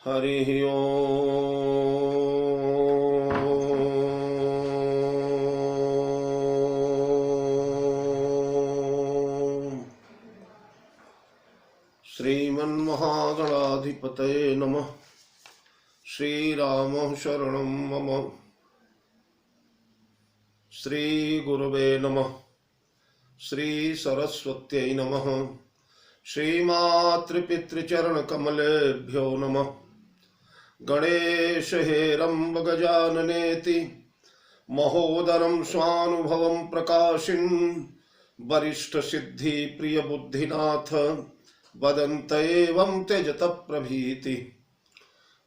हरि ओम। श्रीमन्महागणाधिपतये नमः। श्रीराम शरणं मम। श्रीगुरवे नमः। श्रीसरस्वत्यै नमः। श्रीमातृपितृचरणकमलेभ्यो नमः। गणेश हेरम्ब गजाननेति महोदरं स्वानुभवं प्रकाशिन् वरिष्ठ सिद्धि प्रिय बुद्धिनाथ वदन्त एवं त्यजत प्रभीति।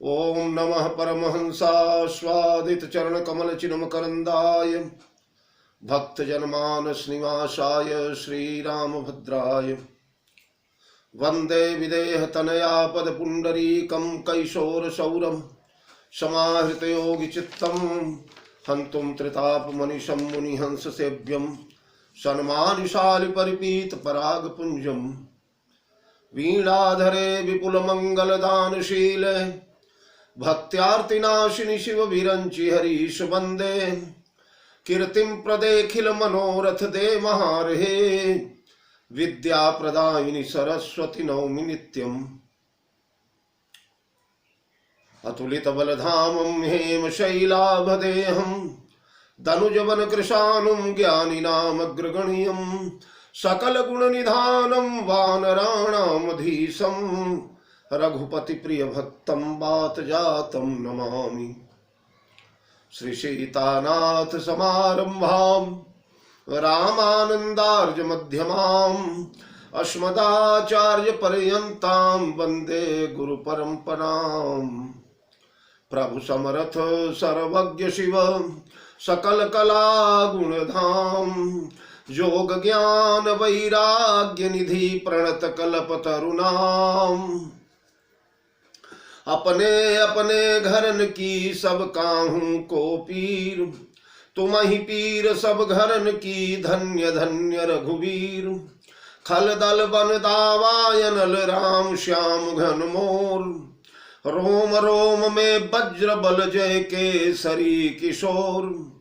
ओम नमः परमहंसास्वादित चरण कमल चिन्मकरंदाय भक्तजनमानस निवासाय श्रीरामभद्राय वंदे विदेह तनया पद पुंडरीकं कैशोरशौरं समाहृत योगी चित्तं हंतुं त्रितापमनिशं मुनिहंस सेव्यं सन्मानिशालि परिपीत परागपुंजं वीणाधरे विपुल मंगलदानशीले भक्त्यार्तिनाशिनि शिव विरंचि हरीश वंदे कीर्तिं प्रदेखिल मनोरथ दे महारहे विद्या प्रदायिनी सरस्वती नौमि नित्यम् अतुलित बलधामं हेम शैलाभदेहं दनुजवन कृशानुं ज्ञानिनामग्रगण्यं सकल गुण निधानं वानराणामधीशं रघुपति प्रिय भक्तं वात जातं नमामि। श्री सीतानाथ समारंभां रामानंदार्ज मध्यमाम् अस्मदाचार्य पर्यन्तां वंदे गुरु परंपराम्। प्रभु समर्थ सर्वज्ञ शिव सकल कला गुणधाम योग ज्ञान वैराग्य निधि प्रणत कल्प तरुणाम। अपने अपने घरन की सब काहू को पीर तुम ही पीर सब घरन की धन्य धन्य रघुवीर। खल दल बन दावायनल राम श्याम घन मोर रोम रोम में वज्र बल जय केसरी किशोर।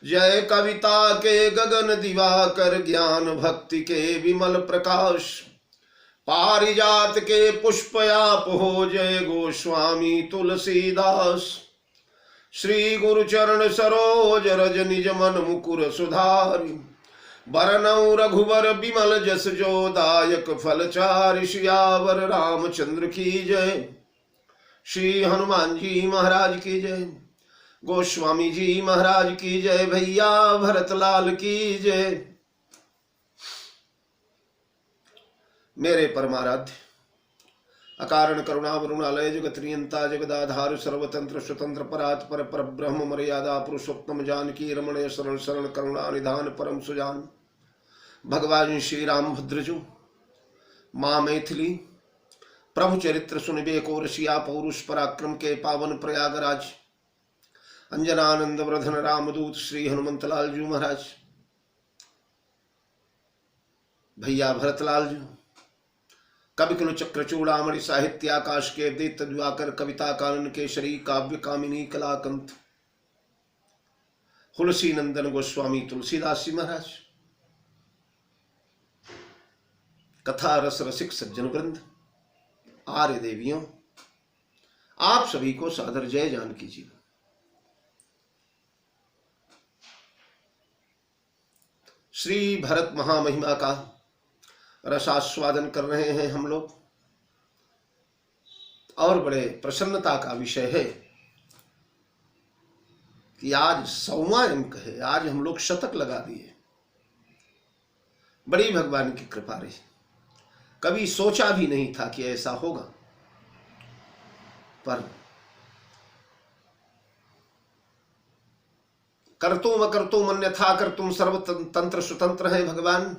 जय कविता के गगन दिवाकर ज्ञान भक्ति के विमल प्रकाश पारिजात के पुष्पयाप हो जय गोस्वामी तुलसीदास। श्री गुरु चरण सरोज रज निज मन मुकुर सुधारि बरनौ रघुवर बिमल जस जो दायक फलचारि। सियावर रामचंद्र की जय। श्री हनुमान जी महाराज की जय। गोस्वामी जी महाराज की जय। भैया भरतलाल की जय। मेरे परमाराध्य अकारण करुणावरुणालय जगत नियंता जगदाधार सर्वतंत्र स्वतंत्र परात पर ब्रह्म मर्यादा पुरुषोत्तम जानकी रमण शरण शरण करुणा निधान परम सुजान भगवान श्री राम भद्रजु माँ मैथिली प्रभु चरित्र सुनिबे को रसिया पौरुष पराक्रम के पावन प्रयागराज अंजनानंद वर्धन रामदूत श्री हनुमंतलाल जी महाराज। भैया भरतलाल जी कविकुल चक्र चूड़ामणि साहित्य आकाश के दैत दिवाकर कविता कानन केशरी काव्य कामिनी कलाकंत तुलसी नंदन गोस्वामी तुलसीदास जी महाराज। कथा रस रसिक सज्जन वृंद आर्य देवियों आप सभी को सादर जय जानकी जी। श्री भरत महामहिमा का रसास्वादन कर रहे हैं हम लोग और बड़े प्रसन्नता का विषय है कि आज 100वां अंक है। आज हम लोग शतक लगा दिए। बड़ी भगवान की कृपा रही। कभी सोचा भी नहीं था कि ऐसा होगा, पर कर्तुम अकर्तुम अन्यथा कर्तुम सर्वतंत्र स्वतंत्र है भगवान।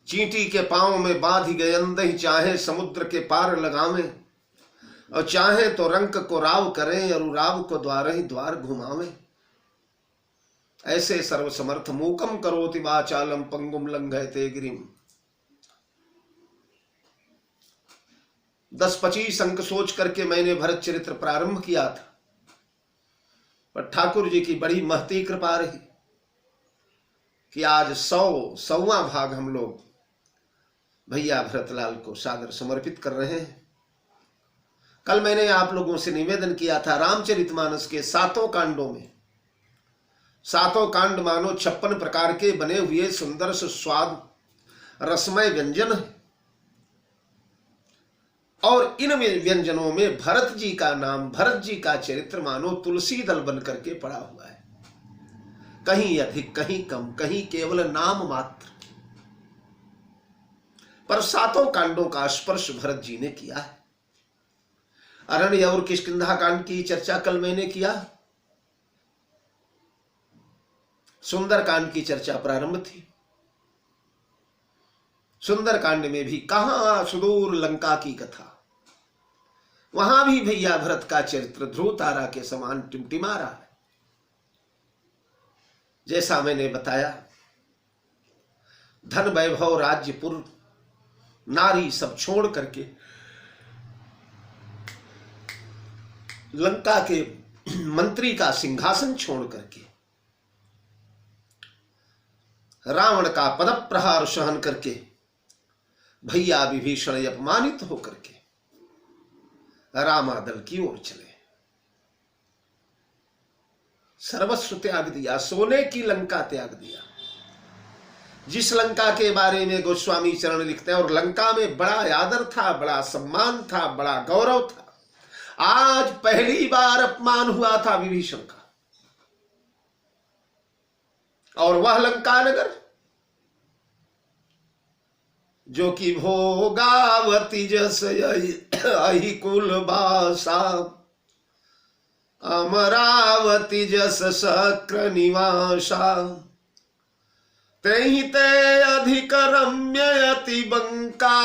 चींटी के पांव में बांध गए अंधे चाहे समुद्र के पार लगावे और चाहे तो रंक को राव करें और राव को द्वार ही द्वार घुमावे। ऐसे सर्वसमर्थ मूकम करोति वाचालम पंगुम लंघयते गिरिम। 10-25 अंक सोच करके मैंने भरत चरित्र प्रारंभ किया था, पर ठाकुर जी की बड़ी महती कृपा रही कि आज 100वां भाग हम लोग भैया भरतलाल को सादर समर्पित कर रहे हैं। कल मैंने आप लोगों से निवेदन किया था, रामचरितमानस के 7 कांडों में 7 कांड मानो 56 प्रकार के बने हुए सुंदर स्वाद रसमय व्यंजन है, और इन व्यंजनों में भरत जी का नाम, भरत जी का चरित्र मानो तुलसी दल बन करके पड़ा हुआ है, कहीं अधिक कहीं कम, कहीं केवल नाम मात्र, पर 7 कांडों का स्पर्श भरत जी ने किया है। अरण्य और किष्किंधा कांड की चर्चा कल मैंने किया, सुंदर कांड की चर्चा प्रारंभ थी। सुंदर कांड में भी कहां सुदूर लंका की कथा, वहां भी भैया भरत का चरित्र ध्रुव तारा के समान टिमटिमा रहा है। जैसा मैंने बताया, धन वैभव राज्यपुर नारी सब छोड़ करके लंका के मंत्री का सिंहासन छोड़ करके रावण का पद प्रहार सहन करके भैया विभीषण अपमानित होकर के रामादल की ओर चले, सर्वस्व त्याग दिया, सोने की लंका त्याग दिया। जिस लंका के बारे में गोस्वामी चरण लिखते हैं, और लंका में बड़ा आदर था, बड़ा सम्मान था, बड़ा गौरव था, आज पहली बार अपमान हुआ था विभीषण का। और वह लंका नगर जो कि भोगावती जस अहि कुल बासा, अमरावती जस शक्र निवासा, तेहि ते अधिक रम्य अति बंका,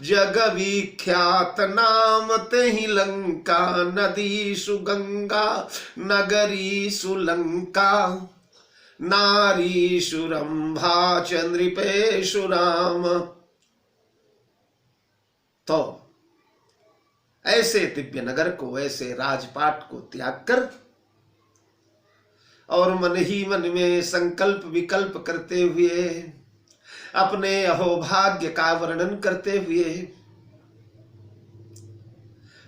जग विख्यात नाम तेहि लंका, नदी सुगंगा नगरी सुलंका, नारी सुरंभा चंद्रिपेशु राम। तो ऐसे दिव्य नगर को, ऐसे राजपाट को त्याग कर और मन ही मन में संकल्प विकल्प करते हुए, अपने अहोभाग्य का वर्णन करते हुए,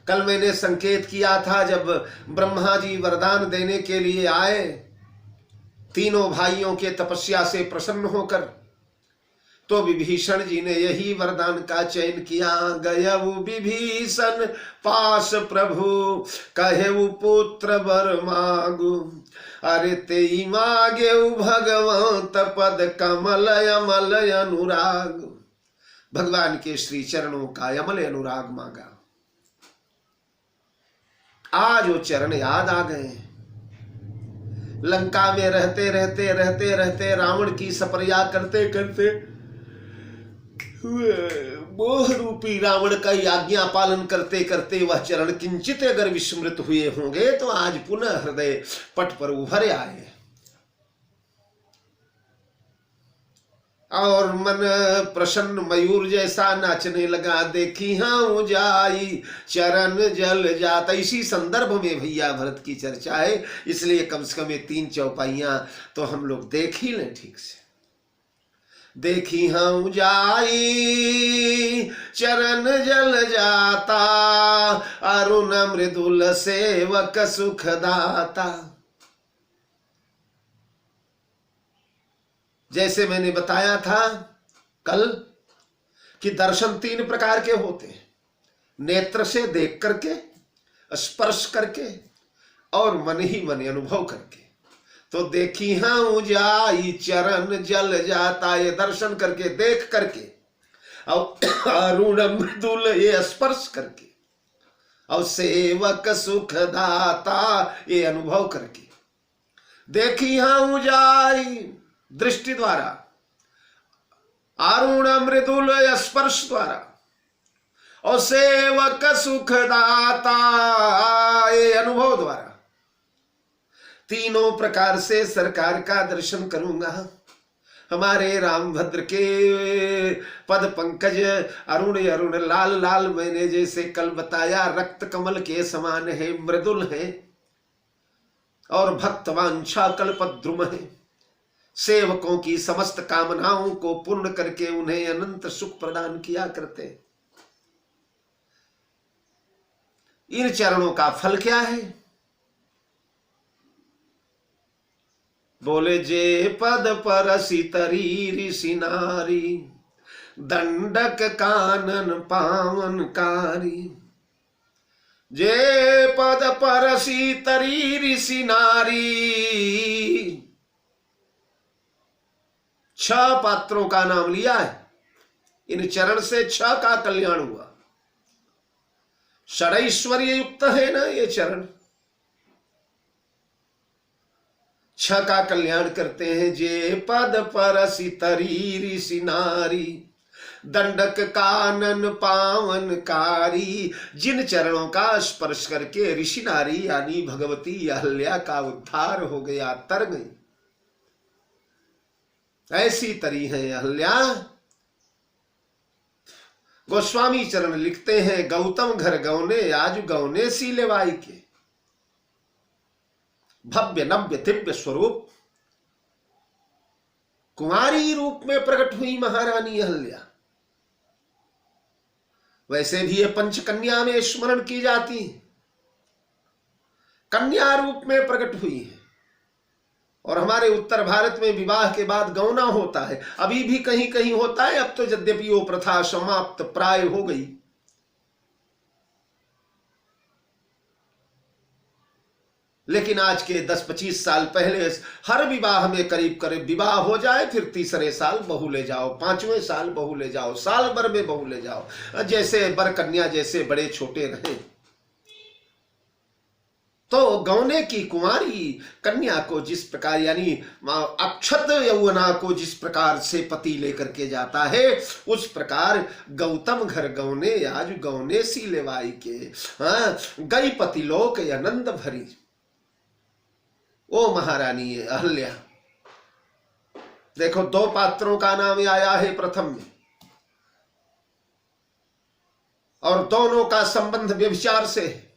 कल मैंने संकेत किया था, जब ब्रह्मा जी वरदान देने के लिए आए, तीनों भाइयों के तपस्या से प्रसन्न होकर, तो विभीषण जी ने यही वरदान का चयन किया। गयऊ विभीषण पास प्रभु, कहेऊ पुत्र वर मागु, अरे तेई मागेऊ भगवंत पद कमल अमल अनुराग। भगवान के श्री चरणों का अमल अनुराग मांगा। आज वो चरण याद आ गए। लंका में रहते रहते रहते रहते रावण की सपरिया करते करते मोह रूपी रावण का आज्ञा पालन करते करते वह चरण किंचित अगर विस्मृत हुए होंगे, तो आज पुनः हृदय पट पर उभर आए और मन प्रसन्न मयूर जैसा नाचने लगा। देखी हाँ जाई चरण जल जाता। इसी संदर्भ में भैया भरत की चर्चा है, इसलिए कम से कम ये 3 चौपाइयां तो हम लोग देख ही लें ठीक से। देखी हाँ जाई चरण जल जाता, अरुण मृदुल सेवक सुखदाता। जैसे मैंने बताया था कल कि दर्शन 3 प्रकार के होते हैं, नेत्र से देख करके, स्पर्श करके और मन ही मन अनुभव करके। तो देखी हाँ जाई चरण जल जाता, ये दर्शन करके, देख करके, और अरुण मृदुल ये स्पर्श करके, और सेवक सुखदाता ये अनुभव करके। देखी हाँ जाई दृष्टि द्वारा, अरुण मृदुल स्पर्श द्वारा, और सेवक सुखदाता ये अनुभव द्वारा। तीनों प्रकार से सरकार का दर्शन करूंगा। हमारे रामभद्र के पद पंकज अरुण अरुण लाल लाल, मैंने जैसे कल बताया रक्त कमल के समान है, मृदुल है और भक्तवांछा कल्पद्रुम है। सेवकों की समस्त कामनाओं को पूर्ण करके उन्हें अनंत सुख प्रदान किया करते। इन चरणों का फल क्या है? बोले जे पद परसि तरी ऋषि नारी, दंडक कानन पावनकारी। जे पद परसि तरी ऋषि नारी, 6 पात्रों का नाम लिया है। इन चरण से 6 का कल्याण हुआ। षडैश्वर्य युक्त है ना ये चरण, 6 का कल्याण करते हैं। जे पद परसि तरी ऋषि नारी, दंडक कानन पावनकारी। जिन चरणों का स्पर्श करके ऋषि नारी यानी भगवती अहल्या का उद्धार हो गया, तर गई, ऐसी तरी है अहल्या। गोस्वामी चरण लिखते हैं, गौतम घर गौने आज गौने सी लेवाई के। भव्य नव्य दिव्य स्वरूप कुमारी रूप में प्रकट हुई महारानी अहल्या। वैसे भी ये पंचकन्या में स्मरण की जाती है, कन्या रूप में प्रकट हुई है। और हमारे उत्तर भारत में विवाह के बाद गौना होता है, अभी भी कहीं कहीं होता है। अब तो यद्यपि वो प्रथा समाप्त प्राय हो गई, लेकिन आज के 10-25 साल पहले हर विवाह में करीब करीब विवाह हो जाए, फिर तीसरे साल बहू ले जाओ, 5वें साल बहू ले जाओ, साल भर में बहू ले जाओ, जैसे बर कन्या जैसे बड़े छोटे रहे। तो गौने की कुमारी कन्या को जिस प्रकार यानी अक्षत यौवना को जिस प्रकार से पति लेकर के जाता है, उस प्रकार गौतम घर गौने आज गौने सी लेवाई के। गई पति लोक आनंद भरी। ओ महारानी अहल्या, देखो 2 पात्रों का नाम आया है प्रथम में, और दोनों का संबंध व्यभिचार से है।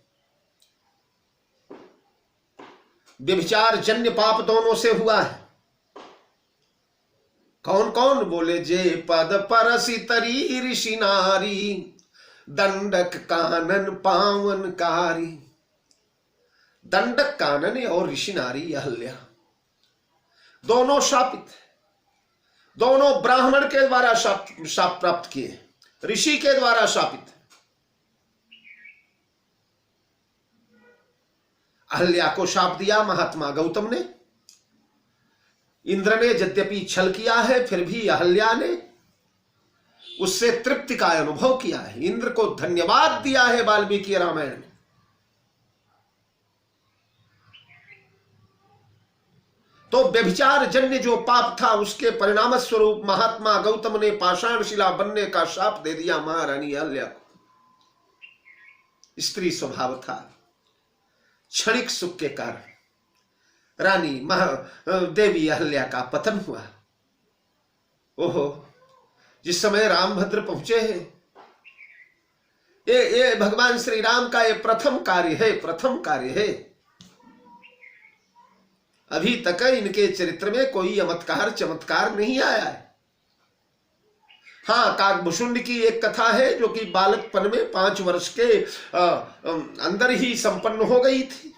व्यभिचार जन्य पाप दोनों से हुआ है। कौन कौन? बोले जे पद परसि तरी ऋषि नारी, दंडक कानन पावनकारी। दंडक कानन और ऋषि नारी अहल्या दोनों शापित है। दोनों ब्राह्मण के द्वारा शाप प्राप्त किए, ऋषि के द्वारा शापित। अहल्या को शाप दिया महात्मा गौतम ने। इंद्र ने यद्यपि छल किया है, फिर भी अहल्या ने उससे तृप्ति का अनुभव किया है। इंद्र को धन्यवाद दिया है वाल्मीकि रामायण में। तो व्यभिचार जन्य जो पाप था, उसके परिणाम स्वरूप महात्मा गौतम ने पाषाण शिला बनने का शाप दे दिया महारानी अहल्या को। स्त्री स्वभाव था, क्षणिक सुख के कारण रानी देवी अहल्या का पतन हुआ। ओहो, जिस समय रामभद्र पहुंचे हैं, ये भगवान श्री राम का ये प्रथम कार्य है, प्रथम कार्य है। अभी तक इनके चरित्र में कोई चमत्कार नहीं आया है। हाँ, काकभुषुंड की एक कथा है जो कि बालकपन में 5 वर्ष के अंदर ही संपन्न हो गई थी,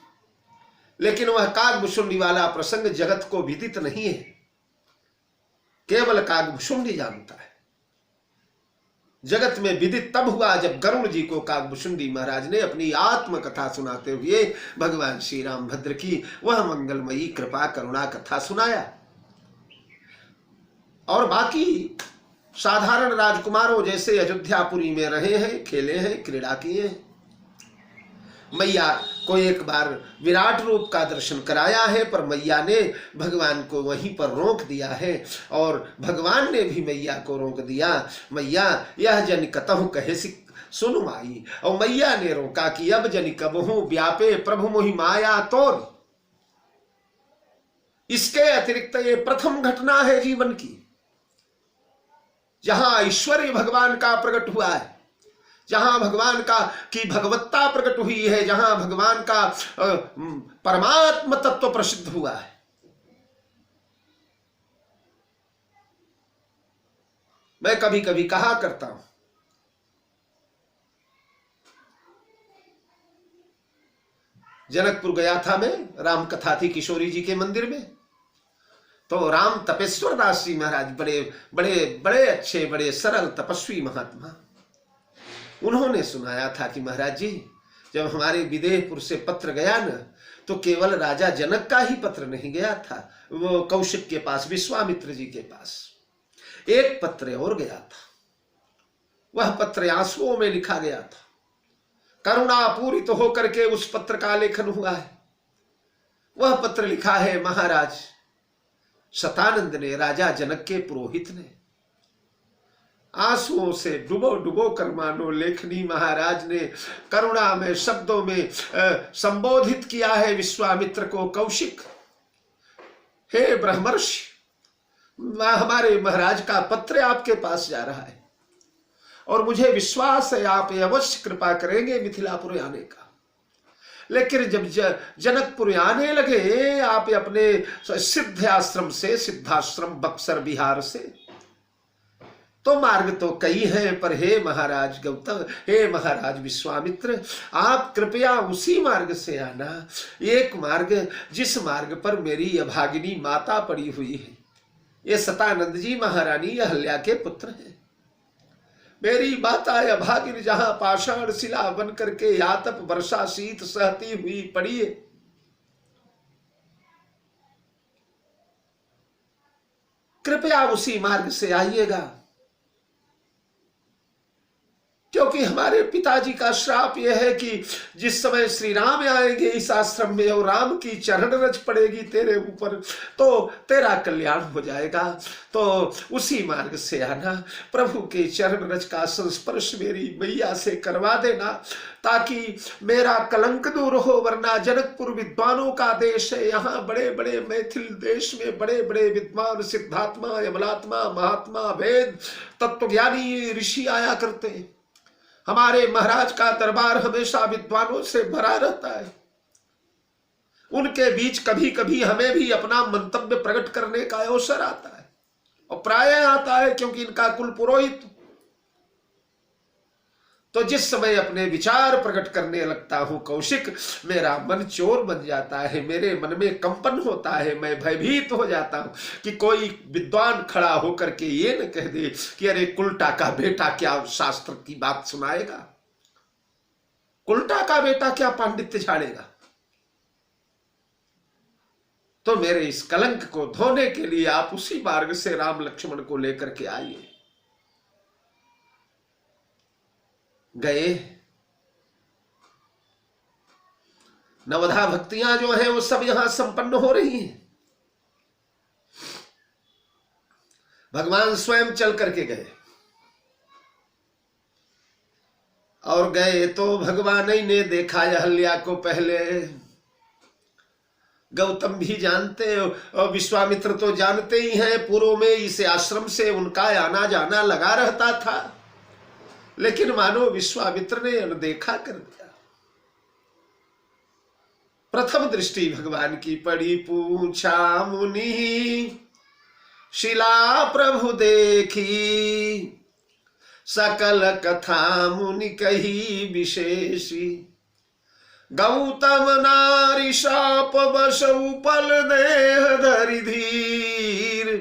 लेकिन वह काकभुषुंडी वाला प्रसंग जगत को विदित नहीं है, केवल काकभुषुंडी जानता है। जगत में विदित तब हुआ जब गरुड़ जी को काकभुषुंडी महाराज ने अपनी आत्मकथा सुनाते हुए भगवान श्री रामभद्र की वह मंगलमयी कृपा करुणा कथा सुनाया। और बाकी साधारण राजकुमारों जैसे अयोध्यापुरी में रहे हैं, खेले हैं, क्रीड़ा किए हैं। मैया को एक बार विराट रूप का दर्शन कराया है, पर मैया ने भगवान को वहीं पर रोक दिया है, और भगवान ने भी मैया को रोक दिया। मैया यह जन कतहु कहे सुन माई, और मैया ने रोका कि अब जन कबहू व्यापे प्रभु मोहि माया तोर। इसके अतिरिक्त ये प्रथम घटना है जीवन की। जहां ऐश्वर्य भगवान का प्रकट हुआ है, जहां भगवान का की भगवत्ता प्रकट हुई है, जहां भगवान का परमात्म तत्व प्रसिद्ध हुआ है। मैं कभी कभी कहा करता हूं, जनकपुर गया था मैं, राम कथा थी किशोरी जी के मंदिर में। तो राम तपेश्वर दास जी महाराज बड़े बड़े बड़े अच्छे, बड़े सरल तपस्वी महात्मा, उन्होंने सुनाया था कि महाराज जी, जब हमारे विदेहपुर से पत्र गया न, तो केवल राजा जनक का ही पत्र नहीं गया था, वो कौशिक के पास, विश्वामित्र जी के पास एक पत्र और गया था। वह पत्र आंसुओं में लिखा गया था, करुणा पूरित होकर के उस पत्र का लेखन हुआ है। वह पत्र लिखा है महाराज शतानंद ने, राजा जनक के पुरोहित ने। आंसुओं से डुबो डुबो कर मानो लेखनी महाराज ने करुणा में शब्दों में संबोधित किया है विश्वामित्र को। कौशिक, हे ब्रह्मर्षि, हमारे महाराज का पत्र आपके पास जा रहा है और मुझे विश्वास है आप अवश्य कृपा करेंगे मिथिलापुर आने का। लेकिन जब जनकपुर आने लगे आप अपने सिद्ध आश्रम से, सिद्धाश्रम बक्सर बिहार से, तो मार्ग तो कई हैं, पर हे महाराज गौतम, हे महाराज विश्वामित्र, आप कृपया उसी मार्ग से आना, एक मार्ग जिस मार्ग पर मेरी अभागिनी माता पड़ी हुई है। ये सतानंद जी महारानी अहल्या के पुत्र हैं। मेरी माता अभागिन जहां पाषाण शिला बन करके यातप वर्षा शीत सहती हुई पड़ी है, कृपया उसी मार्ग से आइएगा, क्योंकि हमारे पिताजी का श्राप यह है कि जिस समय श्री राम आएंगे इस आश्रम में और राम की चरण रज पड़ेगी तेरे ऊपर, तो तेरा कल्याण हो जाएगा। तो उसी मार्ग से आना, प्रभु के चरण रज का संस्पर्श मेरी मैया से करवा देना, ताकि मेरा कलंक दूर हो। वरना जनकपुर विद्वानों का देश है, यहाँ बड़े बड़े मैथिल देश में बड़े बड़े विद्वान, सिद्धात्मा, यमलात्मा, महात्मा, वेद तत्वज्ञानी ऋषि आया करते हैं। हमारे महाराज का दरबार हमेशा विद्वानों से भरा रहता है। उनके बीच कभी कभी हमें भी अपना मंतव्य प्रकट करने का अवसर आता है, और प्रायः आता है क्योंकि इनका कुल पुरोहित। तो जिस समय अपने विचार प्रकट करने लगता हूं कौशिक, मेरा मन चोर बन जाता है, मेरे मन में कंपन होता है, मैं भयभीत हो जाता हूं कि कोई विद्वान खड़ा होकर के ये न कह दे कि अरे कुलटा का बेटा क्या शास्त्र की बात सुनाएगा, कुलटा का बेटा क्या पांडित्य झाड़ेगा। तो मेरे इस कलंक को धोने के लिए आप उसी मार्ग से राम लक्ष्मण को लेकर के आइए। गए, नवधा भक्तियां जो हैं वो सब यहां संपन्न हो रही हैं। भगवान स्वयं चल करके गए, और गए तो भगवान ही ने देखा अहल्या को पहले। गौतम भी जानते और विश्वामित्र तो जानते ही हैं, पूर्व में इस आश्रम से उनका आना जाना लगा रहता था, लेकिन मानो विश्वामित्र ने अनदेखा कर दिया। प्रथम दृष्टि भगवान की पड़ी, पूछा मुनि शिला प्रभु देखी, सकल कथा मुनि कही विशेषी, गौतम नारी शाप बस उपल देह धरि धीर,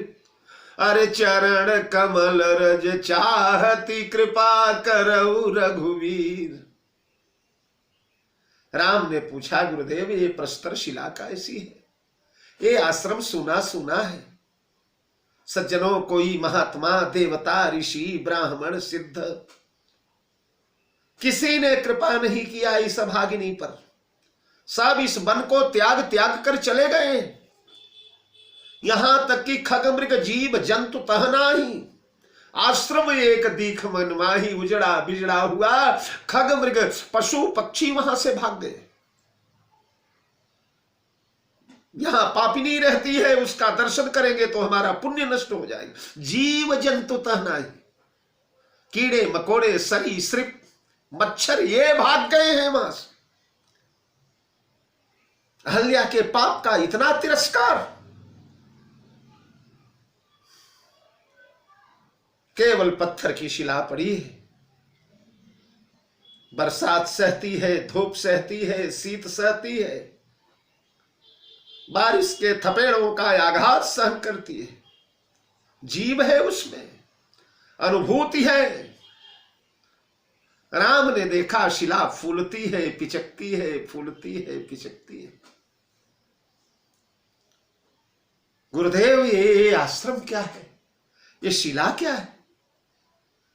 अरे चरण कमल रज चाहती कृपा करऊ रघुवीर। राम ने पूछा, गुरुदेव ये प्रस्तर शिला कैसी है? ये आश्रम सुना सुना है, सज्जनों कोई महात्मा, देवता, ऋषि, ब्राह्मण, सिद्ध, किसी ने कृपा नहीं किया इस अभागिनी पर। सब इस वन को त्याग त्याग कर चले गए, यहां तक कि खग मृग जीव जंतु तहना ही, आश्रम एक दीख मन माही, उजड़ा बिजड़ा हुआ, खग मृग पशु पक्षी वहां से भाग गए। यहां पापिनी रहती है, उसका दर्शन करेंगे तो हमारा पुण्य नष्ट हो जाएगा। जीव जंतु तहना ही, कीड़े मकोड़े सरीसृप मच्छर ये भाग गए हैं वहां से। अहल्या के पाप का इतना तिरस्कार, केवल पत्थर की शिला पड़ी है। बरसात सहती है, धूप सहती है, शीत सहती है, बारिश के थपेड़ों का आघात सहन करती है। जीव है उसमें, अनुभूति है। राम ने देखा शिला फूलती है, पिचकती है, फूलती है, पिचकती है। गुरुदेव ये आश्रम क्या है, ये शिला क्या है,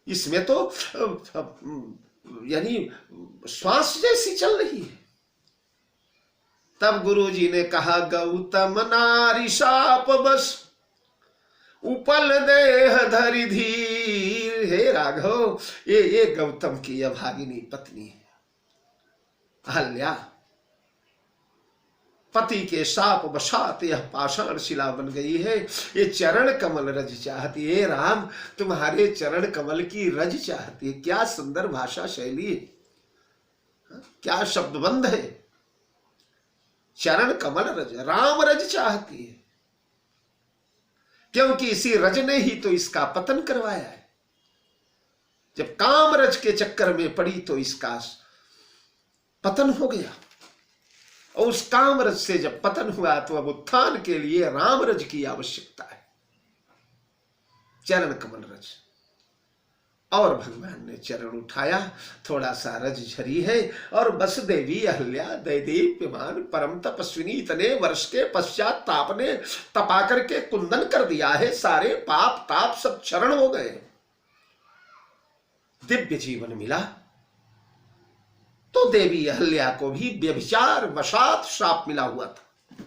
इसमें तो यानी श्वास जैसी चल रही है। तब गुरुजी ने कहा गौतम नारी शाप बस उपल देह धरि धीर। हे राघव, ये गौतम की अभागिनी पत्नी है अहल्या। पति के शाप वशात यह पाषाण शिला बन गई है। ये चरण कमल रज चाहती है। राम, तुम्हारे चरण कमल की रज चाहती है। क्या सुंदर भाषा शैली है, क्या शब्दबंध है। चरण कमल रज, राम रज चाहती है, क्योंकि इसी रज ने ही तो इसका पतन करवाया है। जब काम रज के चक्कर में पड़ी तो इसका पतन हो गया, और उस काम रज से जब पतन हुआ तो अब उत्थान के लिए राम रज की आवश्यकता है, चरण कमल रज। और भगवान ने चरण उठाया, थोड़ा सा रज झरी है, और बस देवी अहल्या दैदीप्यमान परम तपस्विनी इतने वर्ष के पश्चात ताप ने तपा करके कुंदन कर दिया है। सारे पाप ताप सब क्षरण हो गए, दिव्य जीवन मिला। तो देवी अहल्या को भी व्यभिचार वशात श्राप मिला हुआ था,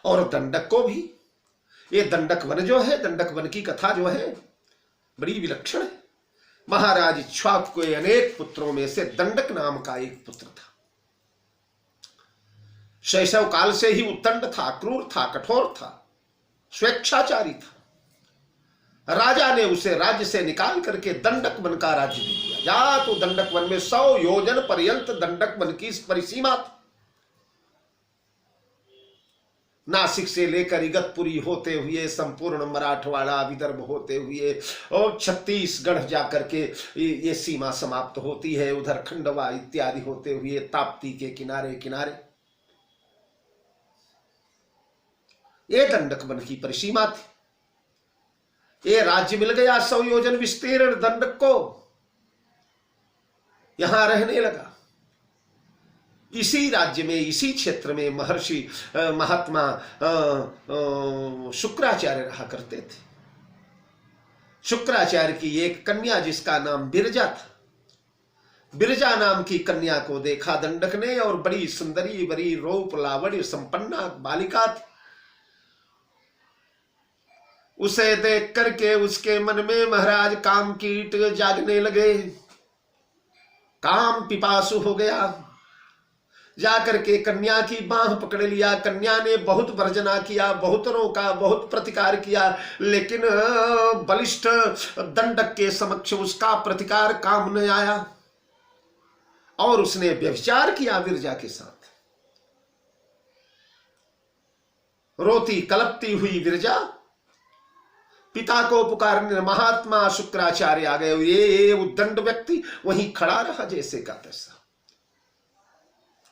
और दंडक को भी। ये दंडक वन जो है, दंडक वन की कथा जो है बड़ी विलक्षण है। महाराज इक्ष्वाकु के अनेक पुत्रों में से दंडक नाम का एक पुत्र था। शैशव काल से ही उत्तंड था, क्रूर था, कठोर था, स्वेच्छाचारी था। राजा ने उसे राज्य से निकाल करके दंडक वन का राज्य दे दिया। जा तो दंडक वन में 100 योजन पर्यंत दंडक वन की परिसीमा थी। नासिक से लेकर इगतपुरी होते हुए संपूर्ण मराठवाड़ा विदर्भ होते हुए और छत्तीसगढ़ जाकर के ये सीमा समाप्त होती है। उधर खंडवा इत्यादि होते हुए ताप्ती के किनारे किनारे ये दंडक वन की परिसीमा थी। ये राज्य मिल गया 100 योजन विस्तीर्ण दंडक को, यहां रहने लगा। इसी राज्य में, इसी क्षेत्र में महर्षि महात्मा शुक्राचार्य रहा करते थे। शुक्राचार्य की एक कन्या जिसका नाम बिरजा था। बिरजा नाम की कन्या को देखा दंडक ने, और बड़ी सुंदरी, बड़ी रूप लावण्य संपन्ना बालिका थी। उसे देख करके उसके मन में महाराज काम कीट जागने लगे। काम पिपासु हो गया। जाकर के कन्या की बांह पकड़ लिया। कन्या ने बहुत वर्जना किया, बहुत रोका, बहुत प्रतिकार किया, लेकिन बलिष्ठ दंडक के समक्ष उसका प्रतिकार काम न आया, और उसने व्यभिचार किया बिरजा के साथ। रोती कलपती हुई बिरजा पिता को पुकारने महात्मा शुक्राचार्य आ गए। ये उद्दंड व्यक्ति वहीं खड़ा रहा जैसे का तैसा।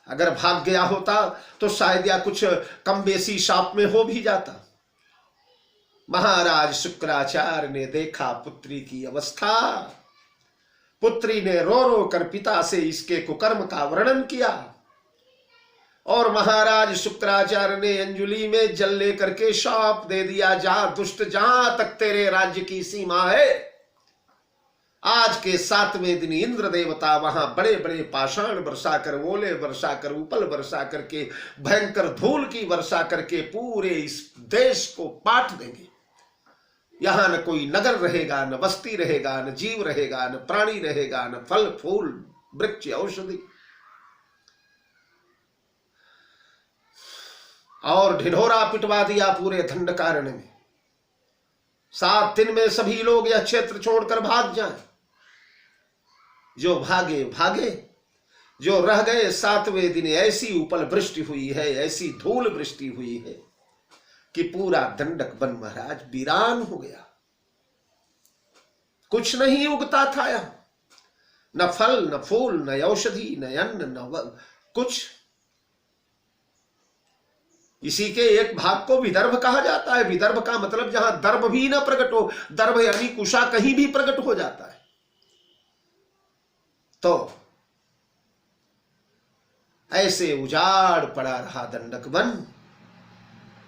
अगर भाग गया होता तो शायद या कुछ कम बेसी शाप में हो भी जाता। महाराज शुक्राचार्य ने देखा पुत्री की अवस्था। पुत्री ने रो रो कर पिता से इसके कुकर्म का वर्णन किया, और महाराज शुक्राचार्य ने अंजुलि में जल लेकर के शाप दे दिया, जा दुष्ट, जहां तक तेरे राज्य की सीमा है, आज के 7वें दिन इंद्र देवता वहां बड़े बड़े पाषाण वर्षा कर, ओले वर्षा कर, उपल वर्षा करके, भयंकर धूल की वर्षा करके पूरे इस देश को पाट देंगे। यहां न कोई नगर रहेगा, न बस्ती रहेगा, न जीव रहेगा, न प्राणी रहेगा, न फल फूल वृक्ष औषधि, और ढिढोरा पिटवा दिया पूरे दंडकारण्य में। 7 दिन में सभी लोग यह क्षेत्र छोड़कर भाग जाएं। जो भागे भागे, जो रह गए 7वें दिन ऐसी उपल वृष्टि हुई है, ऐसी धूल वृष्टि हुई है कि पूरा दंडक वन महाराज वीरान हो गया। कुछ नहीं उगता था यहाँ, न फल न फूल न औषधि न अन्न न कुछ। इसी के एक भाग को विदर्भ कहा जाता है। विदर्भ का मतलब जहां दर्भ भी न प्रकट हो, दर्भ यानी कुशा कहीं भी प्रकट हो जाता है। तो ऐसे उजाड़ पड़ा रहा दंडक वन।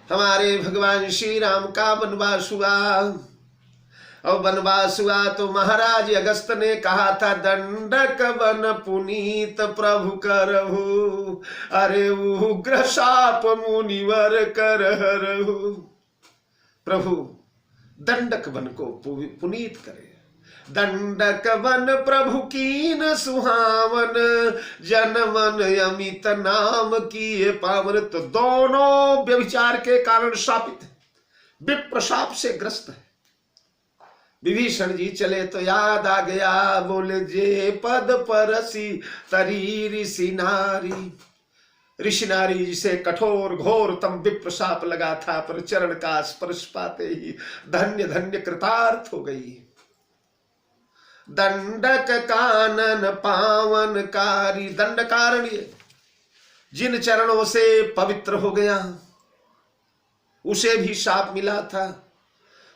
हमारे भगवान श्री राम का वनवास हुआ, और वनवास हुआ तो महाराज अगस्त ने कहा था दंडक वन पुनीत प्रभु करहु, अरे उग्र शाप मुनिवर करहु। प्रभु दंडक वन को पुनीत करे। दंडक वन प्रभु कीन सुहावन, जन मन अमित नाम किए पावन। तो दोनों व्यभिचार के कारण शापित, विप्र शाप से ग्रस्त है। विभीषण जी चले तो याद आ गया, बोले जे पद परसी तरी ऋषि नारी। ऋषि नारी जिसे कठोर घोर तम विप्र शाप लगा था, पर चरण का स्पर्श पाते ही धन्य धन्य कृतार्थ हो गई। दंडक कानन पावन कारी, दंडकारण्य जिन चरणों से पवित्र हो गया उसे भी शाप मिला था।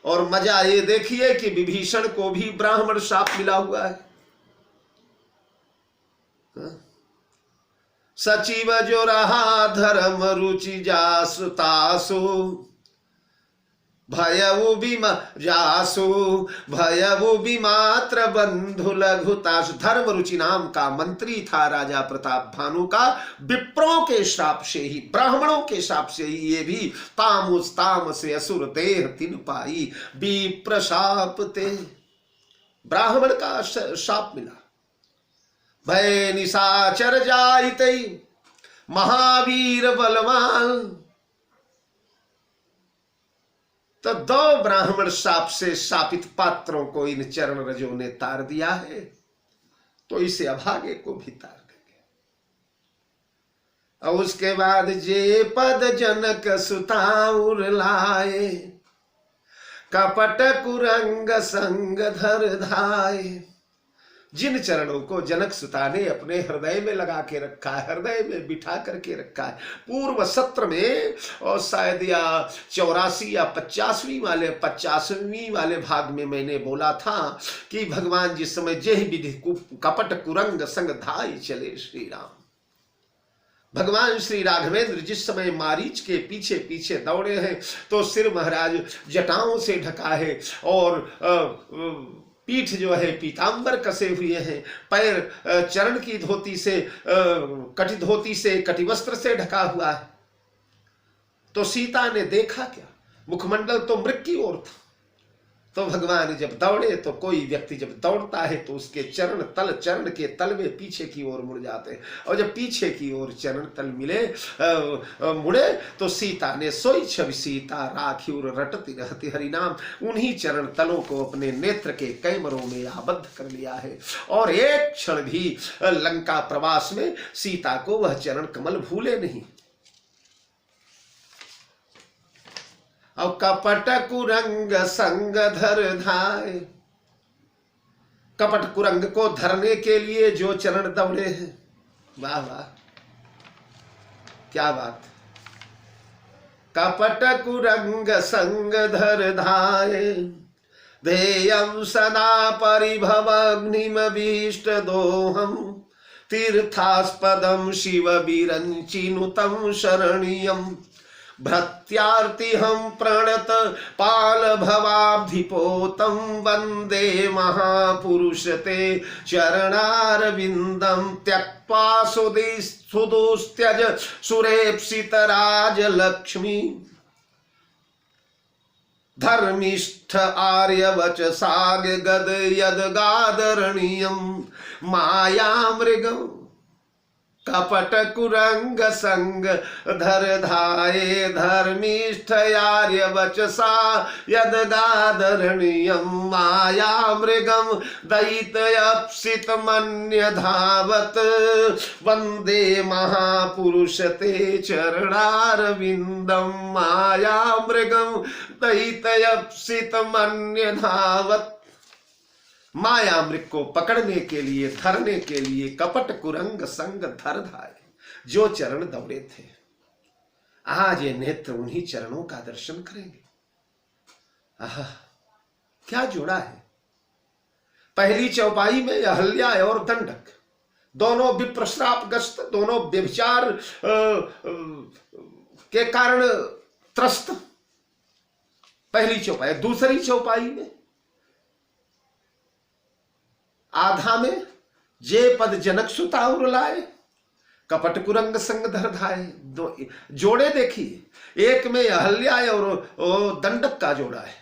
और मजा ये देखिए कि विभीषण को भी ब्राह्मण शाप मिला हुआ है। सचिव जो रहा धर्म रुचि जासु तासु, भयउ विमात्र बंधु लघुतासु। धर्म रुचि नाम का मंत्री था राजा प्रताप भानु का। विप्रों के श्राप से ही, ब्राह्मणों के श्राप से ही ये भी तामुस ताम से असुर देह तिन पाई, विप्र शाप ते। ब्राह्मण का शाप मिला। भय निशाचर जाइते महावीर बलवान। तो 2 ब्राह्मण शाप से शापित पात्रों को इन चरण रजों ने तार दिया है, तो इसे अभागे को भी तार देंगे। और उसके बाद जे पद जनक सुताउर लाए, कपट कुरंग संग धर धाये। जिन चरणों को जनक सुता ने अपने हृदय में लगा के रखा है, हृदय में बिठा करके रखा है। पूर्व सत्र में और शायद या 84 या 85वीं वाले भाग में मैंने बोला था कि भगवान जिस समय जेहि विधि कपट कुरंग संग धाई चले श्री राम। भगवान श्री राघवेंद्र जिस समय मारीच के पीछे पीछे दौड़े हैं तो सिर महाराज जटाओं से ढका है, और पीठ जो है पीतांबर कसे हुए हैं, पैर चरण की धोती से कटि धोती से कटिवस्त्र से ढका हुआ है। तो सीता ने देखा क्या, मुखमंडल तो मृग की ओर था। तो भगवान जब दौड़े तो कोई व्यक्ति जब दौड़ता है तो उसके चरण के तलवे पीछे की ओर मुड़ जाते हैं, और जब पीछे की ओर चरण तल मुड़े तो सीता ने सोई छवि सीता राखी रटती रहती हरिनाम। उन्हीं चरण तलों को अपने नेत्र के कैमरों में आबद्ध कर लिया है, और एक क्षण भी लंका प्रवास में सीता को वह चरण कमल भूले नहीं। और कपट कुरंग संग धर धाय, कपट कुरंग को धरने के लिए जो चरण दौड़े हैं, वाह वाह क्या बात। कपट कुरंग संग धर धाय, ध्येयं सदा परिभवग्निमभीष्ट दोहम, तीर्थास्पदं शिव विरंचिनुतं शरणीयम्, भृत्यार्तिहं प्रणत पाल भवाब्धिपोतं, वंदे महापुरुष ते चरणारविंदं, त्यक्त्वा सुदुस्त्यज सुरेप्सित राजलक्ष्मी, धर्मिष्ठ आर्यवच साग गद यद गादरणीयं, माया मृगं कपट कुरंग संग धर धाये धर्मिष्ठ आर्य वचसा यद गादरणीयम माया मृगम दैत्यप्सित मन्य धावत वंदे महापुरुष ते चरणारविंदम माया मृगम दैत्यप्सित मन्य धावत। माया मृग को पकड़ने के लिए धरने के लिए कपट कुरंग संग धर धाये जो चरण दौड़े थे, आज ये नेत्र उन्हीं चरणों का दर्शन करेंगे। आहा, क्या जोड़ा है। पहली चौपाई में अहल्या और दंडक दोनों विप्रश्रापग्रस्त, दोनों व्यभिचार के कारण त्रस्त, पहली चौपाई। दूसरी चौपाई में आधा में जे पद जनक सुता उरलाए कपट कुरंग संग धर धाये। दो जोड़े देखिए, एक में अहल्या और दंडक का जोड़ा है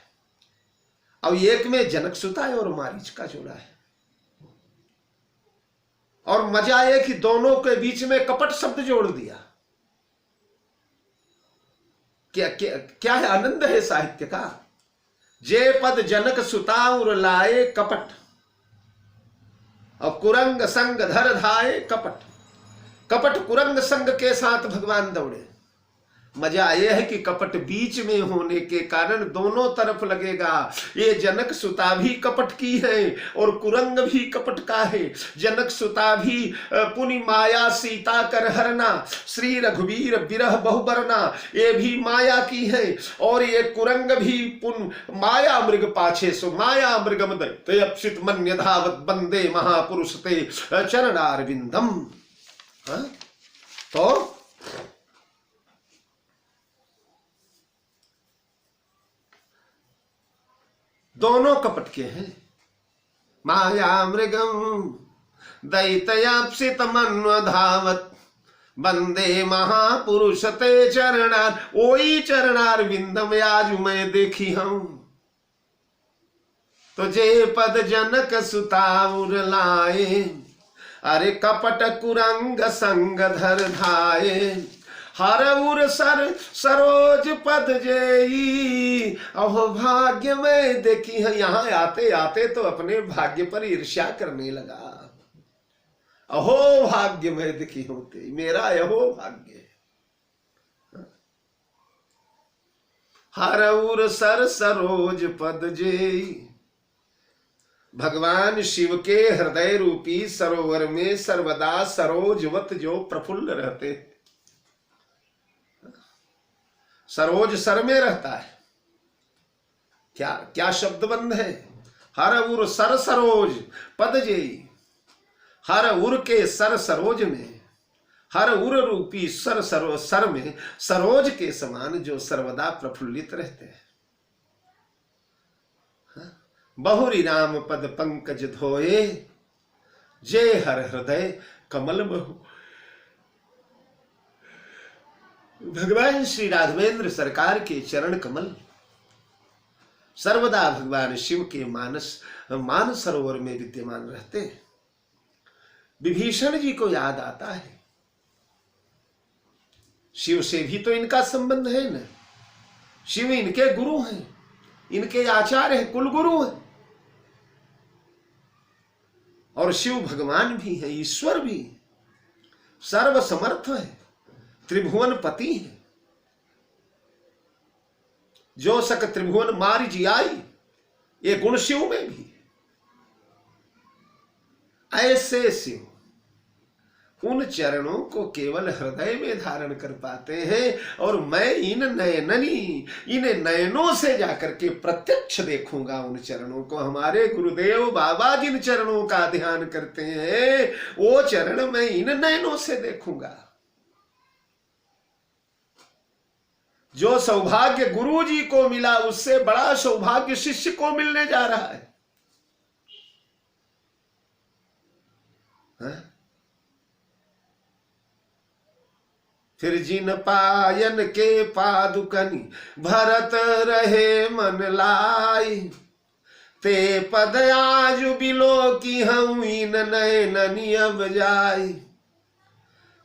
और एक में जनक सुता और मारीच का जोड़ा है। और मजा है कि दोनों के बीच में कपट शब्द जोड़ दिया। क्या क्या क्या है, आनंद है साहित्य का। जे पद जनक सुता उरलाए कपट और कुरंग संग धर धाये कपट। कपट कुरंग संग के साथ भगवान दौड़े। मजा यह है कि कपट बीच में होने के कारण दोनों तरफ लगेगा। ये जनक सुता भी कपट की है और कुरंग भी कपट का है। जनक सुता भी पुनि माया सीता कर हरना, श्री रघुवीर विरह बहुबरना, ये भी माया की है। और ये कुरंग भी पुन माया मृग पाछे सो माया मृगम दैत्यप्सित मन्य धावत वंदे महापुरुष ते चरणारविंदम। तो दोनों कपट के हैं। माया मृगम दैत्यप्सित मन्य धावत वंदे महापुरुष ते चरणार। ओई चरणार विंदम आज मैं देखी हूं तो जे पद जनक सुता उरलाए। अरे कपट कुरंग संग धर धाये हर उर सर सरोज पद जेई। अहो भाग्य में देखी है। यहां आते आते तो अपने भाग्य पर ईर्ष्या करने लगा। अहो भाग्य में देखी होते, मेरा यहो भाग्य। हर उर सर सरोज पद जेई। भगवान शिव के हृदय रूपी सरोवर में सर्वदा सरोजवत जो प्रफुल्ल रहते। सरोज सर में रहता है। क्या क्या शब्द बंद है। हर उर सर सरोज पद जेई। हर उर के सर सरोज में, हर उर रूपी सर सर में सरोज के समान जो सर्वदा प्रफुल्लित रहते हैं। बहुरी राम पद पंकज धोए जय हर हृदय कमल बहु। भगवान श्री राघवेंद्र सरकार के चरण कमल सर्वदा भगवान शिव के मान सरोवर में विद्यमान रहते हैं। विभीषण जी को याद आता है। शिव से भी तो इनका संबंध है न। शिव इनके गुरु हैं, इनके आचार्य हैं, कुल गुरु हैं। और शिव भगवान भी है, ईश्वर भी, सर्वसमर्थ है, त्रिभुवन पति है। जो सक त्रिभुवन मारि जियाई, ये गुण शिव में भी। ऐसे शिव उन चरणों को केवल हृदय में धारण कर पाते हैं। और मैं इन नयनों से जाकर के प्रत्यक्ष देखूंगा उन चरणों को। हमारे गुरुदेव बाबा जिन चरणों का ध्यान करते हैं वो चरण मैं इन नयनों से देखूंगा। जो सौभाग्य गुरु जी को मिला उससे बड़ा सौभाग्य शिष्य को मिलने जा रहा है। फिर जिन पायन के पादुकनि भरत रहे मन लाई, ते पद आज बिलो की हम इन नयननि अब जाई।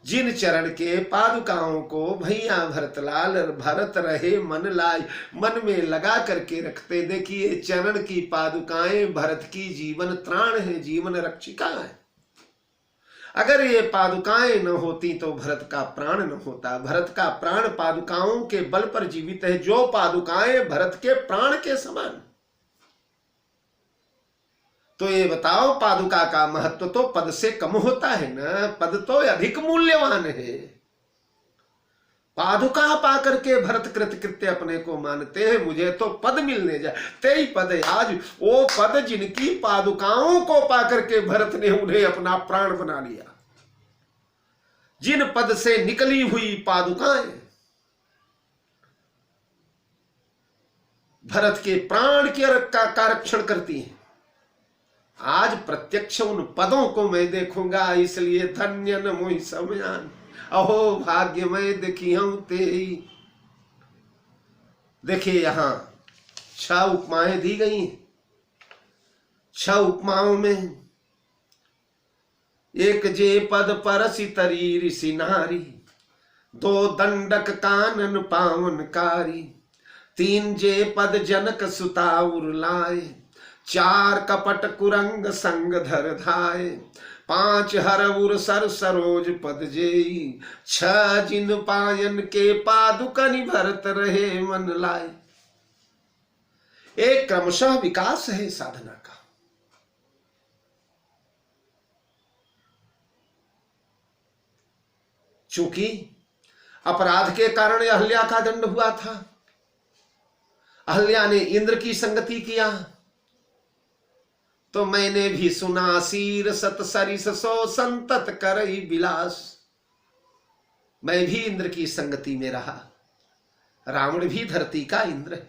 जिन चरण के पादुकाओं को भैया भरतलाल भरत रहे मन लाए, मन में लगा करके रखते। देखिए चरण की पादुकाएं भरत की जीवन त्राण है, जीवन रक्षिका है। अगर ये पादुकाएं न होती तो भरत का प्राण न होता। भरत का प्राण पादुकाओं के बल पर जीवित है। जो पादुकाएं भरत के प्राण के समान। तो ये बताओ पादुका का महत्व तो पद से कम होता है ना, पद तो अधिक मूल्यवान है। पादुका पाकर के भरत कृतकृत्य अपने को मानते हैं, मुझे तो पद मिलने जाए। तेई पद आज वो पद जिनकी पादुकाओं को पाकर के भरत ने उन्हें अपना प्राण बना लिया। जिन पद से निकली हुई पादुकाएं भरत के प्राण का रक्षण करती हैं। आज प्रत्यक्ष उन पदों को मैं देखूंगा, इसलिए धन्य न मोहि समयान, अहो भाग्य मैं देखियो तेई। देखिए यहां 6 उपमाएं दी गई हैं। 6 उपमाओं में एक जे पद परसि तरी ऋषि नारी, 2 दंडक कानन पावनकारी, 3 जे पद जनक सुता उर लाए, 4 कपट कुरंग संग धर धाय, 5 हर उर सर सरोज पद जेई, 6 जिन पायन के पादुकनि भरत रहे मन लाए। एक क्रमशः विकास है साधना का। चूंकि अपराध के कारण अहल्या का दंड हुआ था, अहल्या ने इंद्र की संगति किया, तो मैंने भी सुना शीर सत सरिस सो संतत करई विलास। मैं भी इंद्र की संगति में रहा। रावण भी धरती का इंद्र है,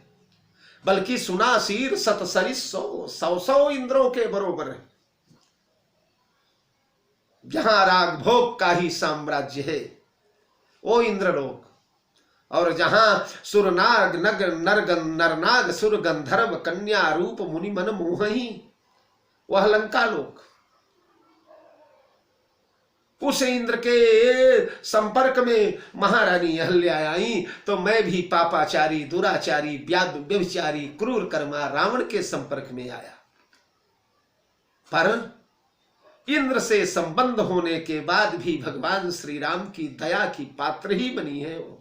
बल्कि सुना शीर सत सरिस 100 इंद्रों के बरोबर है। जहां राग भोग का ही साम्राज्य है वो इंद्रलोक, और जहां सुरनाग नग नरनाग सुर गंधर्व कन्या रूप मुनि मन मोहही वह लंका लोक। उस इंद्र के संपर्क में महारानी अहल्या आई, तो मैं भी पापाचारी दुराचारी व्यभिचारी क्रूर कर्मा रावण के संपर्क में आया। पर इंद्र से संबंध होने के बाद भी भगवान श्री राम की दया की पात्र ही बनी है वो।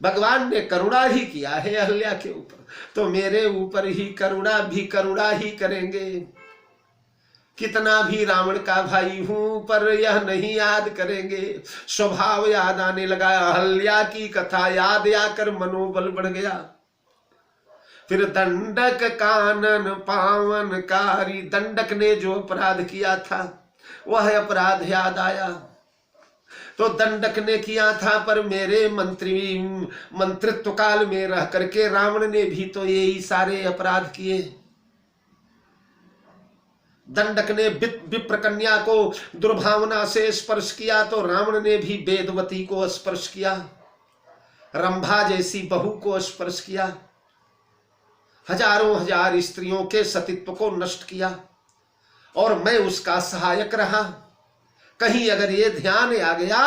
भगवान ने करुणा ही किया है अहल्या के ऊपर, तो मेरे ऊपर ही करुणा ही करेंगे। कितना भी रावण का भाई हूं पर यह नहीं याद करेंगे। स्वभाव याद आने लगा, अहल्या की कथा याद आकर मनोबल बढ़ गया। फिर दंडक कानन पावनकारी, दंडक ने जो अपराध किया था वह अपराध याद आया। तो दंडक ने किया था, पर मेरे मंत्रित्व काल में रह करके रावण ने भी तो यही सारे अपराध किए। दंडक ने विप्र कन्या को दुर्भावना से स्पर्श किया, तो रावण ने भी वेदवती को स्पर्श किया, रंभा जैसी बहू को स्पर्श किया, हजारों हजार स्त्रियों के सतीत्व को नष्ट किया, और मैं उसका सहायक रहा। कहीं अगर ये ध्यान आ गया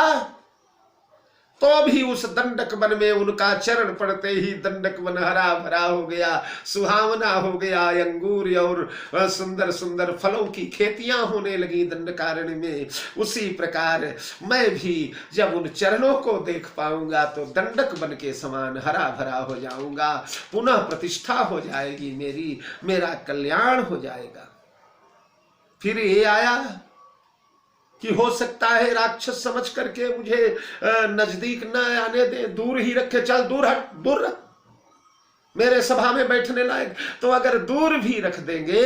तो भी उस दंडक वन में उनका चरण पड़ते ही दंडक वन हरा भरा हो गया, सुहावना हो गया। अंगूर और सुंदर सुंदर फलों की खेतियां होने लगी दंडकारण्य में। उसी प्रकार मैं भी जब उन चरणों को देख पाऊंगा तो दंडक वन के समान हरा भरा हो जाऊंगा, पुनः प्रतिष्ठा हो जाएगी मेरा कल्याण हो जाएगा। फिर ये आया कि हो सकता है राक्षस समझ करके मुझे नजदीक न आने दे, दूर ही रखे, चल दूर हट, दूर रख, मेरे सभा में बैठने लायक। तो अगर दूर भी रख देंगे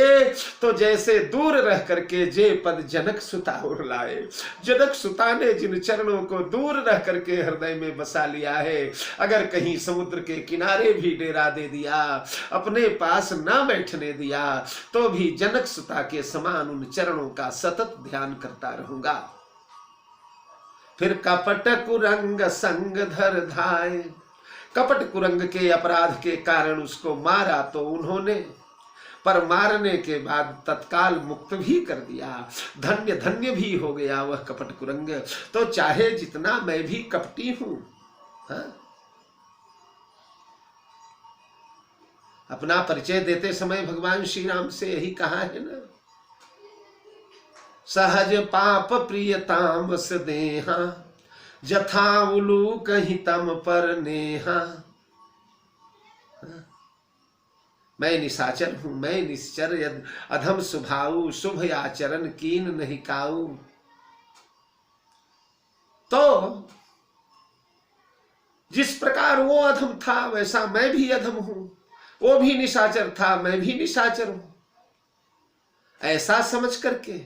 तो जैसे दूर रह करके जे पद जनक सुता और लाए, जनक सुता ने जिन चरणों को दूर रह करके हृदय में बसा लिया है, अगर कहीं समुद्र के किनारे भी डेरा दे दिया, अपने पास ना बैठने दिया, तो भी जनक सुता के समान उन चरणों का सतत ध्यान करता रहूंगा। फिर कपट कुरंग संग धर धाय, कपट कुरंग के अपराध के कारण उसको मारा तो उन्होंने, पर मारने के बाद तत्काल मुक्त भी कर दिया, धन्य धन्य भी हो गया वह कपट कुरंग। तो चाहे जितना मैं भी कपटी हूं, अपना परिचय देते समय भगवान श्री राम से यही कहा है ना, सहज पाप प्रियताम वस देहा, जथा उलूक हितम पर नेहा। मैं निशाचर हूं, मैं निश्चर, अधम स्वभाव, शुभ आचरण कीन नहीं काऊ। तो जिस प्रकार वो अधम था वैसा मैं भी अधम हूं, वो भी निशाचर था मैं भी निशाचर हूं। ऐसा समझ करके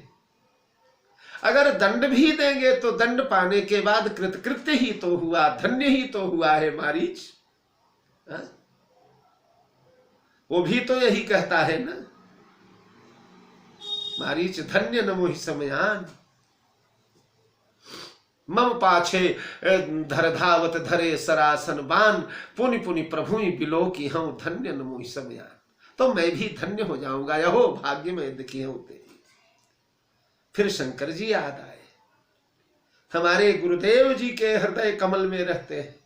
अगर दंड भी देंगे तो दंड पाने के बाद कृतकृत्य ही तो हुआ, धन्य ही तो हुआ है मारीच। वो भी तो यही कहता है ना, मारीच धन्य न मोहि समयान, मम पाछे धर धावत धरे सरासन बान, पुनि पुनि प्रभुई बिलो की हूं धन्य न मोहि समयान। तो मैं भी धन्य हो जाऊंगा, यहो भाग्य में दिखे होते। फिर शंकर जी याद आए, हमारे गुरुदेव जी के हृदय कमल में रहते हैं,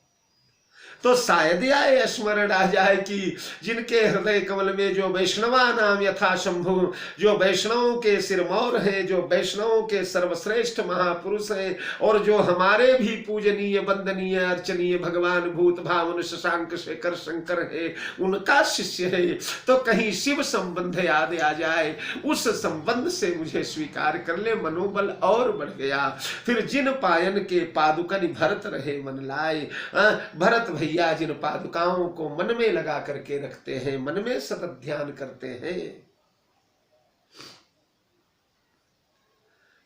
तो शायद यह स्मरण आ जाए कि जिनके हृदय कमल में जो वैष्णवा नाम यथा शंभु, जो वैष्णवों के सिरमौर है, जो वैष्णवों के सर्वश्रेष्ठ महापुरुष है, और जो हमारे भी पूजनीय वंदनीय अर्चनीय भगवान भूत भावन शशांक शेखर शंकर है, उनका शिष्य है, तो कहीं शिव संबंध याद आ जाए, उस संबंध से मुझे स्वीकार कर ले, मनोबल और बढ़ गया। फिर जिन पायन के पादुकन भरत रहे मन लाए, भरत भैया जिन पादुकाओं को मन में लगा करके रखते हैं, मन में सतत ध्यान करते हैं,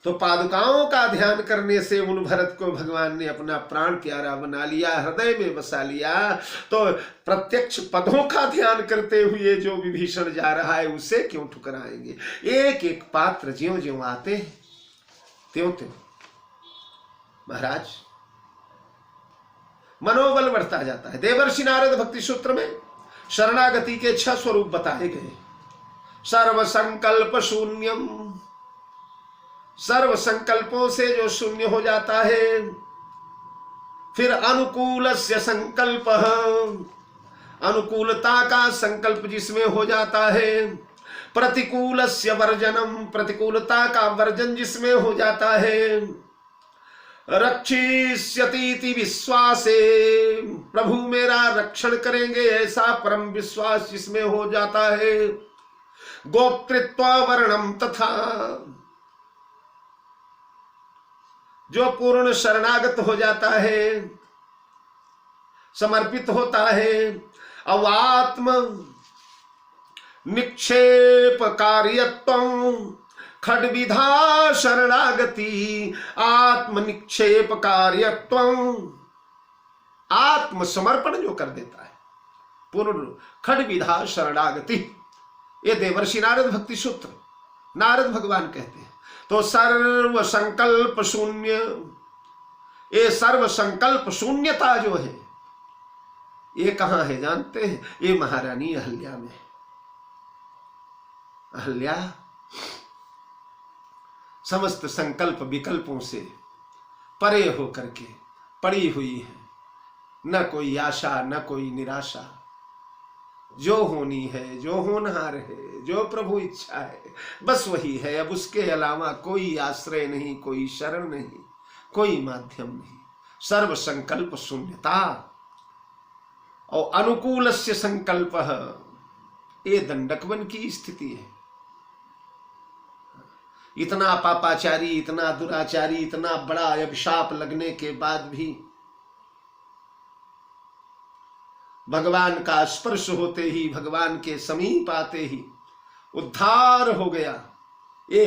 तो पादुकाओं का ध्यान करने से उन भरत को भगवान ने अपना प्राण प्यारा बना लिया, हृदय में बसा लिया। तो प्रत्यक्ष पदों का ध्यान करते हुए जो विभीषण जा रहा है उसे क्यों ठुकराएंगे। एक एक पात्र ज्यों ज्यों आते हैं त्यों त्यों महाराज मनोबल बढ़ता जाता है। देवर्षि नारद भक्ति सूत्र में शरणागति के 6 स्वरूप बताए गए। सर्व संकल्प शून्यम, सर्व संकल्पों से जो शून्य हो जाता है। फिर अनुकूलस्य संकल्प, अनुकूलता का संकल्प जिसमें हो जाता है। प्रतिकूलस्य वर्जनम, प्रतिकूलता का वर्जन जिसमें हो जाता है। रक्षिष्यतीति विश्वासे, प्रभु मेरा रक्षण करेंगे ऐसा परम विश्वास जिसमें हो जाता है। गोप्तृत्व वर्णम, तथा जो पूर्ण शरणागत हो जाता है, समर्पित होता है। अवात्म निक्षेप कार्यत्वं खड्विधा शरणागति, आत्म निक्षेप कार्यत्वं, आत्म समर्पण जो कर देता है, पूर्ण खड्विधा शरणागति। ये देवर्षि नारद भक्ति सूत्र नारद भगवान कहते हैं। तो सर्व संकल्प शून्य, ये सर्व संकल्प शून्यता जो है ये कहां है जानते हैं? ये महारानी अहल्या में। अहल्या समस्त संकल्प विकल्पों से परे होकर के पड़ी हुई है, न कोई आशा न कोई निराशा। जो होनी है, जो होनहार है, जो प्रभु इच्छा है, बस वही है। अब उसके अलावा कोई आश्रय नहीं, कोई शरण नहीं, कोई माध्यम नहीं। सर्व संकल्प शून्यता। और अनुकूलस्य संकल्प, ये दंडकवन की स्थिति है। इतना पापाचारी, इतना दुराचारी, इतना बड़ा अभिशाप लगने के बाद भी भगवान का स्पर्श होते ही, भगवान के समीप आते ही उद्धार हो गया। ये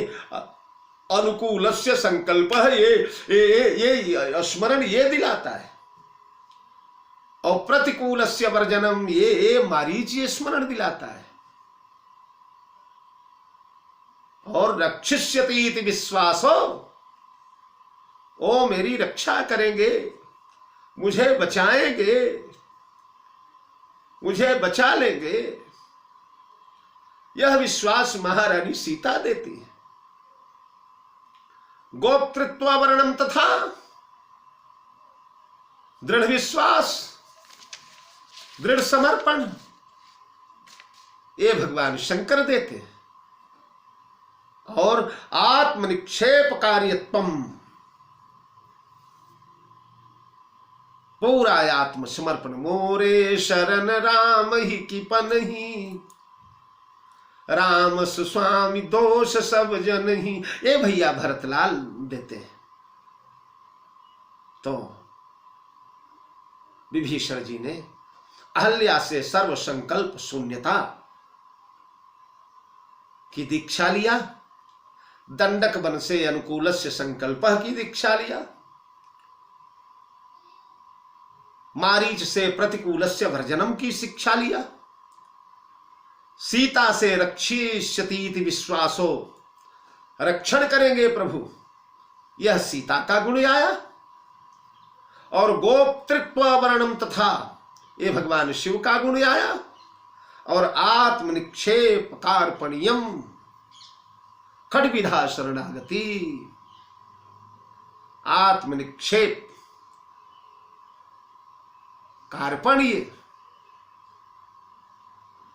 अनुकूलस्य संकल्प है, ये स्मरण ये दिलाता है। और प्रतिकूलस्य वर्जनम, ये मारीच ये स्मरण दिलाता है। और रक्षिष्यति इति विश्वासो, ओ मेरी रक्षा करेंगे, मुझे बचाएंगे, मुझे बचा लेंगे, यह विश्वास महारानी सीता देती है। गोप्तृत्व वर्णम तथा दृढ़ विश्वास, दृढ़ समर्पण, ये भगवान शंकर देते हैं। और आत्मनिक्षेप कार्यत्वम, पूरा आत्मसमर्पण। मोरे शरण राम ही कीपन ही, राम सुस्वामी दोष सब जन ही, ये भैया भरतलाल देते हैं। तो विभीषण जी ने अहल्या से सर्व संकल्प शून्यता की दीक्षा लिया, दंडक वन से अनुकूलस्य संकल्प की दीक्षा लिया, मारीच से प्रतिकूलस्य वर्जनम की शिक्षा लिया, सीता से रक्षिष्यतीति विश्वासो, रक्षण करेंगे प्रभु, यह सीता का गुण आया। और गोप्तृत्व वर्णम तथा, ये भगवान शिव का गुण आया। और आत्मनिक्षेप कार्पण्यम, खड्विधा शरणागति, आत्मनिक्षेप कार्पण्य,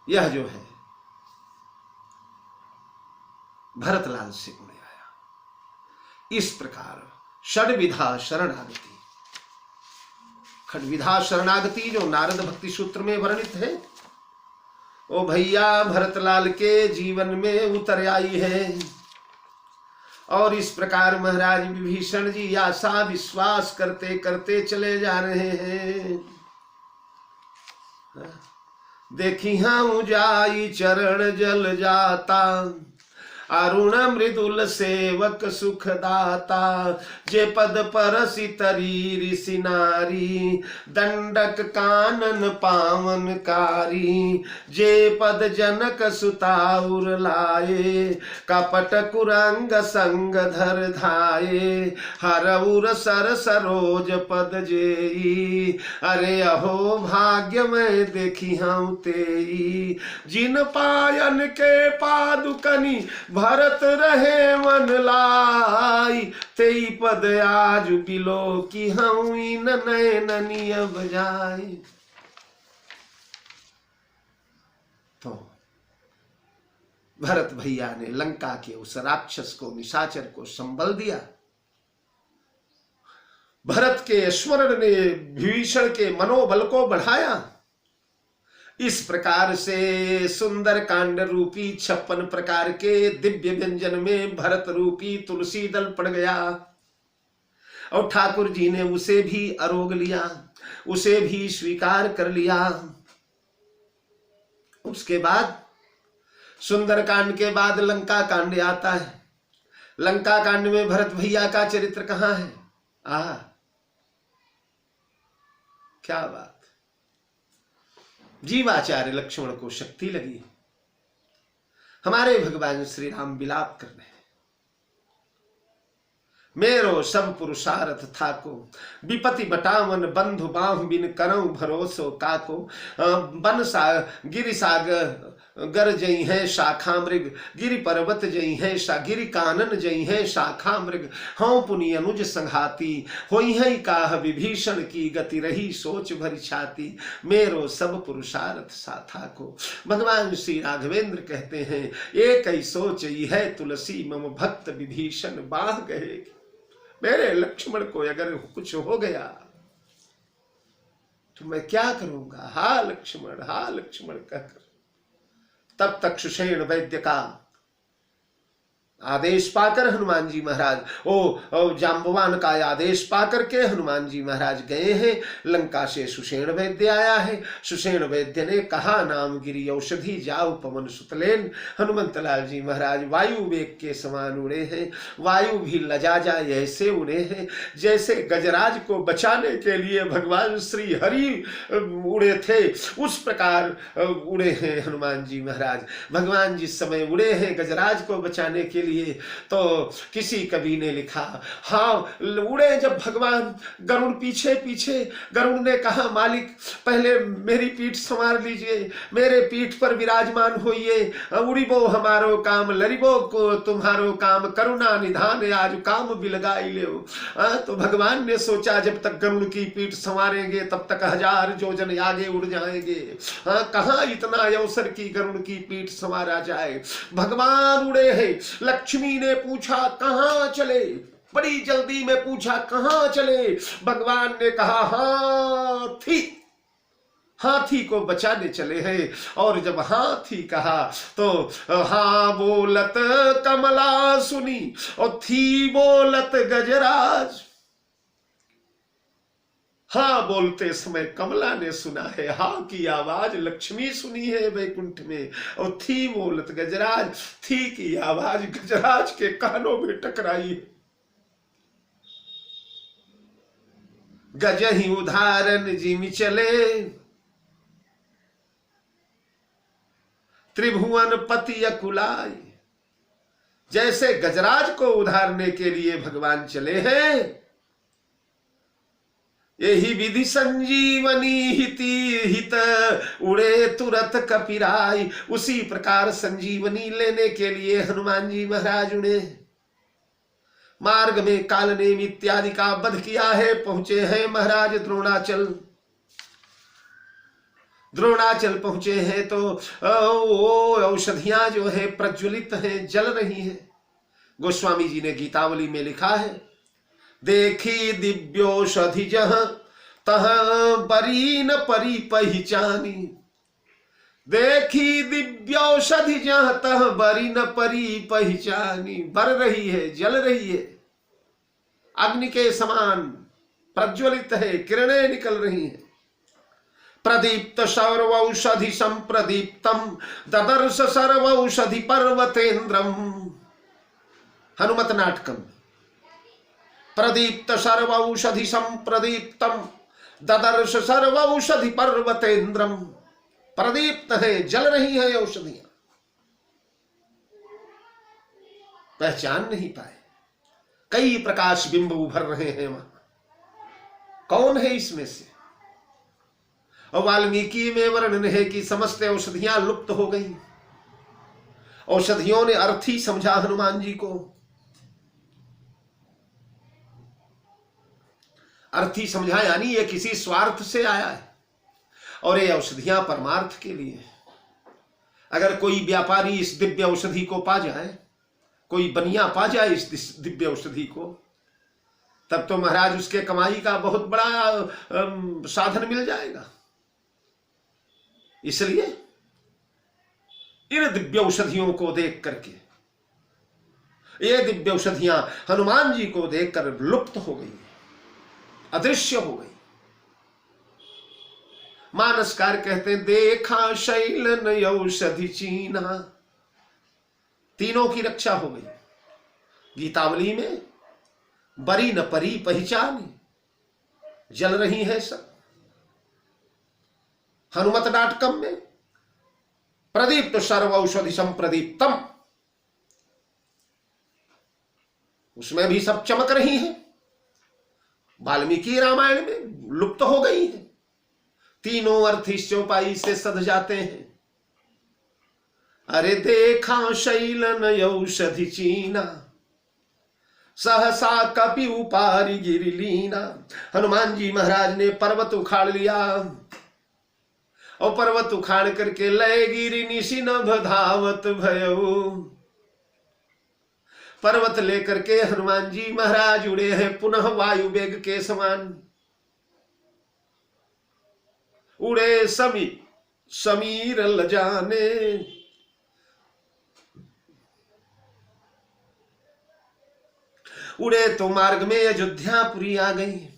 यह जो है भरतलाल से गुण आया। इस प्रकार षड्विधा शरणागति, खड्विधा शरणागति जो नारद भक्ति सूत्र में वर्णित है, ओ भैया भरतलाल के जीवन में उतर आई है। और इस प्रकार महाराज विभीषण जी आशा विश्वास करते करते चले जा रहे हैं। देखी हम जाई चरण जल जाता, अरुण मृदुल सेवक सुखदाता, जे पद परसि तरी ऋषि नारी, दंडक कानन पावनकारी, जे पद जनक सुताउर लाए, कपट कुरंग संग धर धाये, हरउर सर सरोज पद जेई, अरे अहो भाग्य में देखी हम तेई, जिन पायन के पादुकनी भरत रहे मन लाई, तेई पद आज बिलो की हम नयननिय बजाई। तो भरत भैया ने लंका के उस राक्षस को, निशाचर को संबल दिया। भरत के स्मरण ने विभीषण के मनोबल को बढ़ाया। इस प्रकार से सुंदर कांड रूपी 56 प्रकार के दिव्य व्यंजन में भरत रूपी तुलसी दल पड़ गया। और ठाकुर जी ने उसे भी आरोग लिया, उसे भी स्वीकार कर लिया। उसके बाद सुंदर कांड के बाद लंका कांड आता है। लंका कांड में भरत भैया का चरित्र कहां है? क्या बात! जीवाचार्य लक्ष्मण को शक्ति लगी। हमारे भगवान श्री राम विलाप कर रहे हैं, मेरो सब पुरुषार्थ थाको, विपति बटावन बंधु बाहु बिन करऊं भरोसो काको, बन सा गिरि साग गर जई है शाखा मृग, गिरि पर्वत जई है गिरि कानन जई है शाखा मृग, हौ पुनि अनुज संघाती, होई है काह विभीषण की गति रही सोच भरी छाती, मेरो सब पुरुषार्थ साथा को। भगवान श्री राघवेंद्र कहते हैं, एक ही सोच ही है तुलसी मम भक्त विभीषण बाह गए। मेरे लक्ष्मण को अगर कुछ हो गया तो मैं क्या करूंगा? हा लक्ष्मण कहकर तब तक सुषेण वैद्य का आदेश पाकर हनुमान जी महाराज जाम्बवान का आदेश पाकर के हनुमान जी महाराज गए हैं। लंका से सुषेण वैद्य आया है। सुषेण वैद्य ने कहा, नाम गिरी औषधि जाओ पवन सुतलेन। हनुमंत लाल जी महाराज वायु वेग के समान उड़े हैं। वायु भी लजा जाए ऐसे उड़े हैं जैसे गजराज को बचाने के लिए भगवान श्री हरि उड़े थे, उस प्रकार उड़े हैं हनुमान जी महाराज। भगवान जिस समय उड़े हैं गजराज को बचाने के लिए। तो किसी कवि ने लिखा, हाँ उड़े जब भगवान गरुड़ पीछे पीछे, गरुड़ ने कहा मालिक पहले मेरी पीठ संवार लीजिए, मेरे पीठ पर विराजमान होइए, उड़िबो हमारो काम लरिबो को तुम्हारो काम, करुणा निधान आज काम बिलगाई ले। तो भगवान ने सोचा जब तक गरुड़ की पीठ संवारेंगे तब तक 1000 योजन आगे उड़ जाएंगे। कहां इतना अवसर की गरुड़ की पीठ संवारा जाए। भगवान उड़े हैं। लक्ष्मी ने पूछा कहां चले, बड़ी जल्दी में पूछा कहां चले। भगवान ने कहा हाथी को बचाने चले हैं। और जब हाथी कहा तो हाँ बोलत कमला सुनी और थी बोलत गजराज। हाँ बोलते समय कमला ने सुना है, हाँ की आवाज लक्ष्मी सुनी है वैकुंठ में, और थी बोलत गजराज, थी की आवाज गजराज के कानों में टकराई है। गज ही उदाहरण जिमि चले, त्रिभुवन पति अकुलाई। जैसे गजराज को उधारने के लिए भगवान चले हैं, यही विधि संजीवनी हित उड़े तुरत कपिराई। उसी प्रकार संजीवनी लेने के लिए हनुमान जी महाराज उड़े। मार्ग में कालनेम इत्यादि का वध किया है, पहुंचे हैं महाराज द्रोणाचल। द्रोणाचल पहुंचे हैं तो वो औषधियां जो है प्रज्वलित हैं, जल रही हैं। गोस्वामी जी ने गीतावली में लिखा है, देखी दिव्योषधि जह तह बरी न परी पहचानी। देखी दिव्योषधि जह तह बरी न परी पहचानी। बर रही है, जल रही है, अग्नि के समान प्रज्वलित है, किरणें निकल रही हैं। प्रदीप्त सर्वौषधि संप्रदीप्तम ददर्श सर्वौषधि पर्वतेन्द्रम। हनुमत नाटकम। प्रदीप्त सर्वौषधि संप्रदीप्तम ददर्श सर्वौषधि पर्वतेन्द्रम। प्रदीप्त है, जल रही है औषधियां, पहचान नहीं पाए। कई प्रकाश बिंब उभर रहे हैं वहां, कौन है इसमें से? और वाल्मीकि में वर्णन है कि समस्त औषधियां लुप्त हो गई। औषधियों ने अर्थी समझा हनुमान जी को, अर्थी समझा यानी ये किसी स्वार्थ से आया है, और ये औषधियां परमार्थ के लिए। अगर कोई व्यापारी इस दिव्य औषधि को पा जाए, कोई बनिया पा जाए इस दिव्य औषधि को, तब तो महाराज उसके कमाई का बहुत बड़ा साधन मिल जाएगा। इसलिए इन दिव्य औषधियों को देख करके, ये दिव्य औषधियां हनुमान जी को देखकर लुप्त हो गई, अदृश्य हो गई। मानसकार कहते हैं, देखा शैल न औषधि चीना। तीनों की रक्षा हो गई। गीतावली में बरी न परी पहचानी, जल रही है सब। हनुमत नाटकम में प्रदीप्त सर्वौषधि संप्रदीप्तम, उसमें भी सब चमक रही है। वाल्मीकि रामायण में लुप्त हो गई है। तीनों अर्थ इस चौपाई से सध जाते हैं। अरे देखा शैलन औषधि चीना, सहसा कपि उपारी गिरिलीना। हनुमान जी महाराज ने पर्वत उखाड़ लिया, और पर्वत उखाड़ करके लय गिरि निशिनभ धावत भयऊ। पर्वत लेकर के हनुमान जी महाराज उड़े हैं पुनः वायु वेग के समान। उड़े समीर लजाने, उड़े तो मार्ग में अयोध्यापुरी आ गई।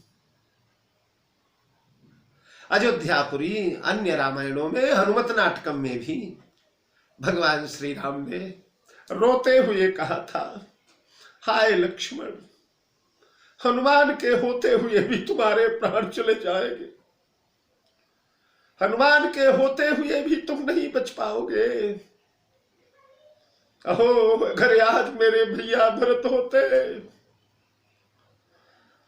अयोध्यापुरी अन्य रामायणों में, हनुमत नाटकम में भी भगवान श्री राम ने रोते हुए कहा था, हाय लक्ष्मण, हनुमान के होते हुए भी तुम्हारे प्राण चले जाएंगे, हनुमान के होते हुए भी तुम नहीं बच पाओगे। अहो अगर आज मेरे भैया भरत होते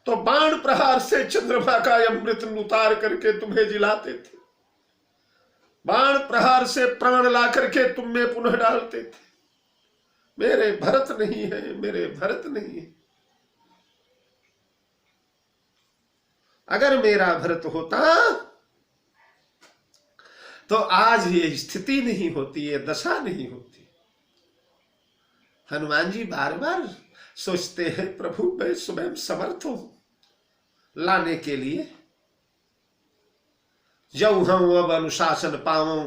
तो बाण प्रहार से चंद्रमा का अमृत उतार करके तुम्हें जिलाते थे, बाण प्रहार से प्राण ला करके तुम में पुनः डालते थे। मेरे भरत नहीं है, मेरे भरत नहीं है। अगर मेरा भरत होता तो आज ये स्थिति नहीं होती, ये दशा नहीं होती। हनुमान जी बार बार सोचते हैं, प्रभु मैं स्वयं समर्थ हूं लाने के लिए। जऊ हम अब अनुशासन पावो,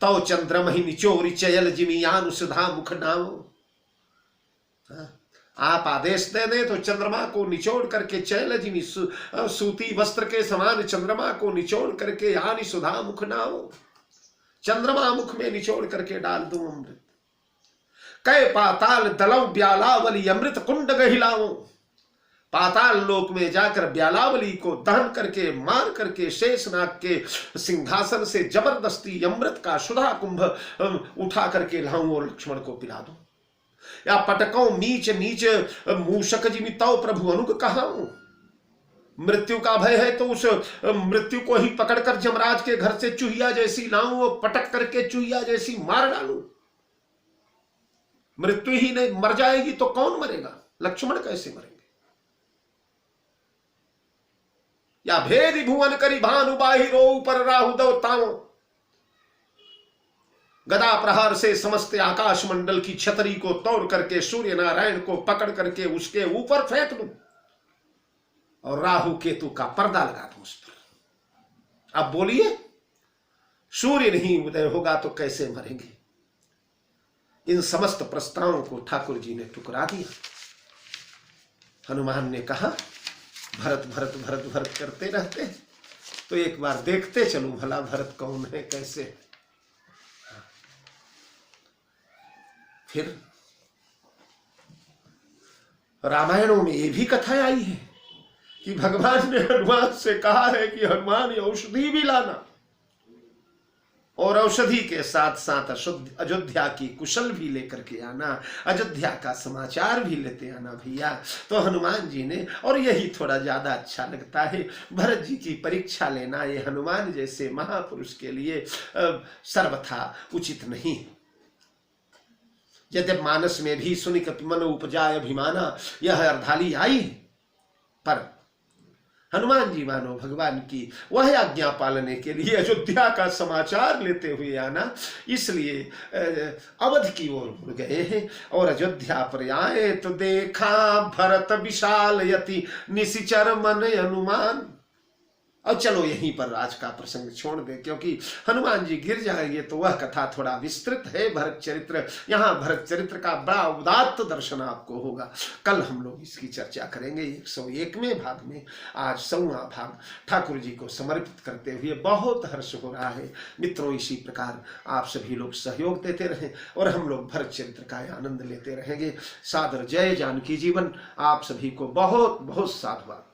तौ चंद्रम ही निचोरी चयल जिमियान सुधा मुख नावो। आप आदेश दे दें तो चंद्रमा को निचोड़ करके चैल जिमी सूती वस्त्र के समान चंद्रमा को निचोड़ करके यानी सुधा मुख नावो, चंद्रमा मुख में निचोड़ करके डाल दूं अमृत। कै पाताल दलव ब्यालावली अमृत कुंड गहिलाओ, पाताल लोक में जाकर ब्यालावली को दहन करके मार करके शेषनाग के सिंहासन से जबरदस्ती अमृत का सुधा कुंभ उठा करके लाऊं और लक्ष्मण को पिला दूं। या पटकों नीच नीच मूषक जिमिताओ प्रभु अनुग कहाऊं। मृत्यु का भय है तो उस मृत्यु को ही पकड़कर जमराज के घर से चूहिया जैसी लाऊं और पटक करके चूहिया जैसी मार डालूं। मृत्यु ही नहीं मर जाएगी तो कौन मरेगा, लक्ष्मण कैसे मरेंगे। या भेद भुवन करी भानु बाहिरो ऊपर राहु दवताओ, गदा प्रहार से समस्त आकाश मंडल की छतरी को तोड़ करके सूर्य नारायण को पकड़ करके उसके ऊपर फेंक दूं और राहु केतु का पर्दा लगा दूं उस पर। अब बोलिए, सूर्य नहीं उदय होगा तो कैसे मरेंगे। इन समस्त प्रस्तावों को ठाकुर जी ने ठुकरा दिया। हनुमान ने कहा, भरत भरत भरत भरत करते रहते तो एक बार देखते चलूं भला भरत कौन है, कैसे। फिर रामायणों में ये भी कथा आई है कि भगवान ने हनुमान से कहा है कि हनुमान ये औषधि भी लाना और औषधि के साथ साथ अयोध्या की कुशल भी लेकर के आना, अयोध्या का समाचार भी लेते आना भैया। तो हनुमान जी ने, और यही थोड़ा ज्यादा अच्छा लगता है, भरत जी की परीक्षा लेना ये हनुमान जैसे महापुरुष के लिए सर्वथा उचित नहीं। यद्यप मानस में भी सुनिक मन उपजाय अभिमाना यह अर्धाली आई, पर हनुमान जी मानो भगवान की वह आज्ञा पालने के लिए अयोध्या का समाचार लेते हुए आना, इसलिए अवध की ओर मुड़ गए हैं। और अयोध्या पर आए तो देखा भरत विशाल यति निशिचर मन हनुमान। अब चलो यहीं पर आज का प्रसंग छोड़ दे, क्योंकि हनुमान जी गिर जाएंगे तो वह कथा थोड़ा विस्तृत है। भरत चरित्र, यहाँ भरत चरित्र का बड़ा उदात्त दर्शन आपको होगा। कल हम लोग इसकी चर्चा करेंगे 101वें भाग में। आज 100वां भाग ठाकुर जी को समर्पित करते हुए बहुत हर्ष हो रहा है। मित्रों, इसी प्रकार आप सभी लोग सहयोग देते रहें और हम लोग भरत चरित्र का आनंद लेते रहेंगे। सादर जय जानकी जीवन। आप सभी को बहुत बहुत साधुवाद।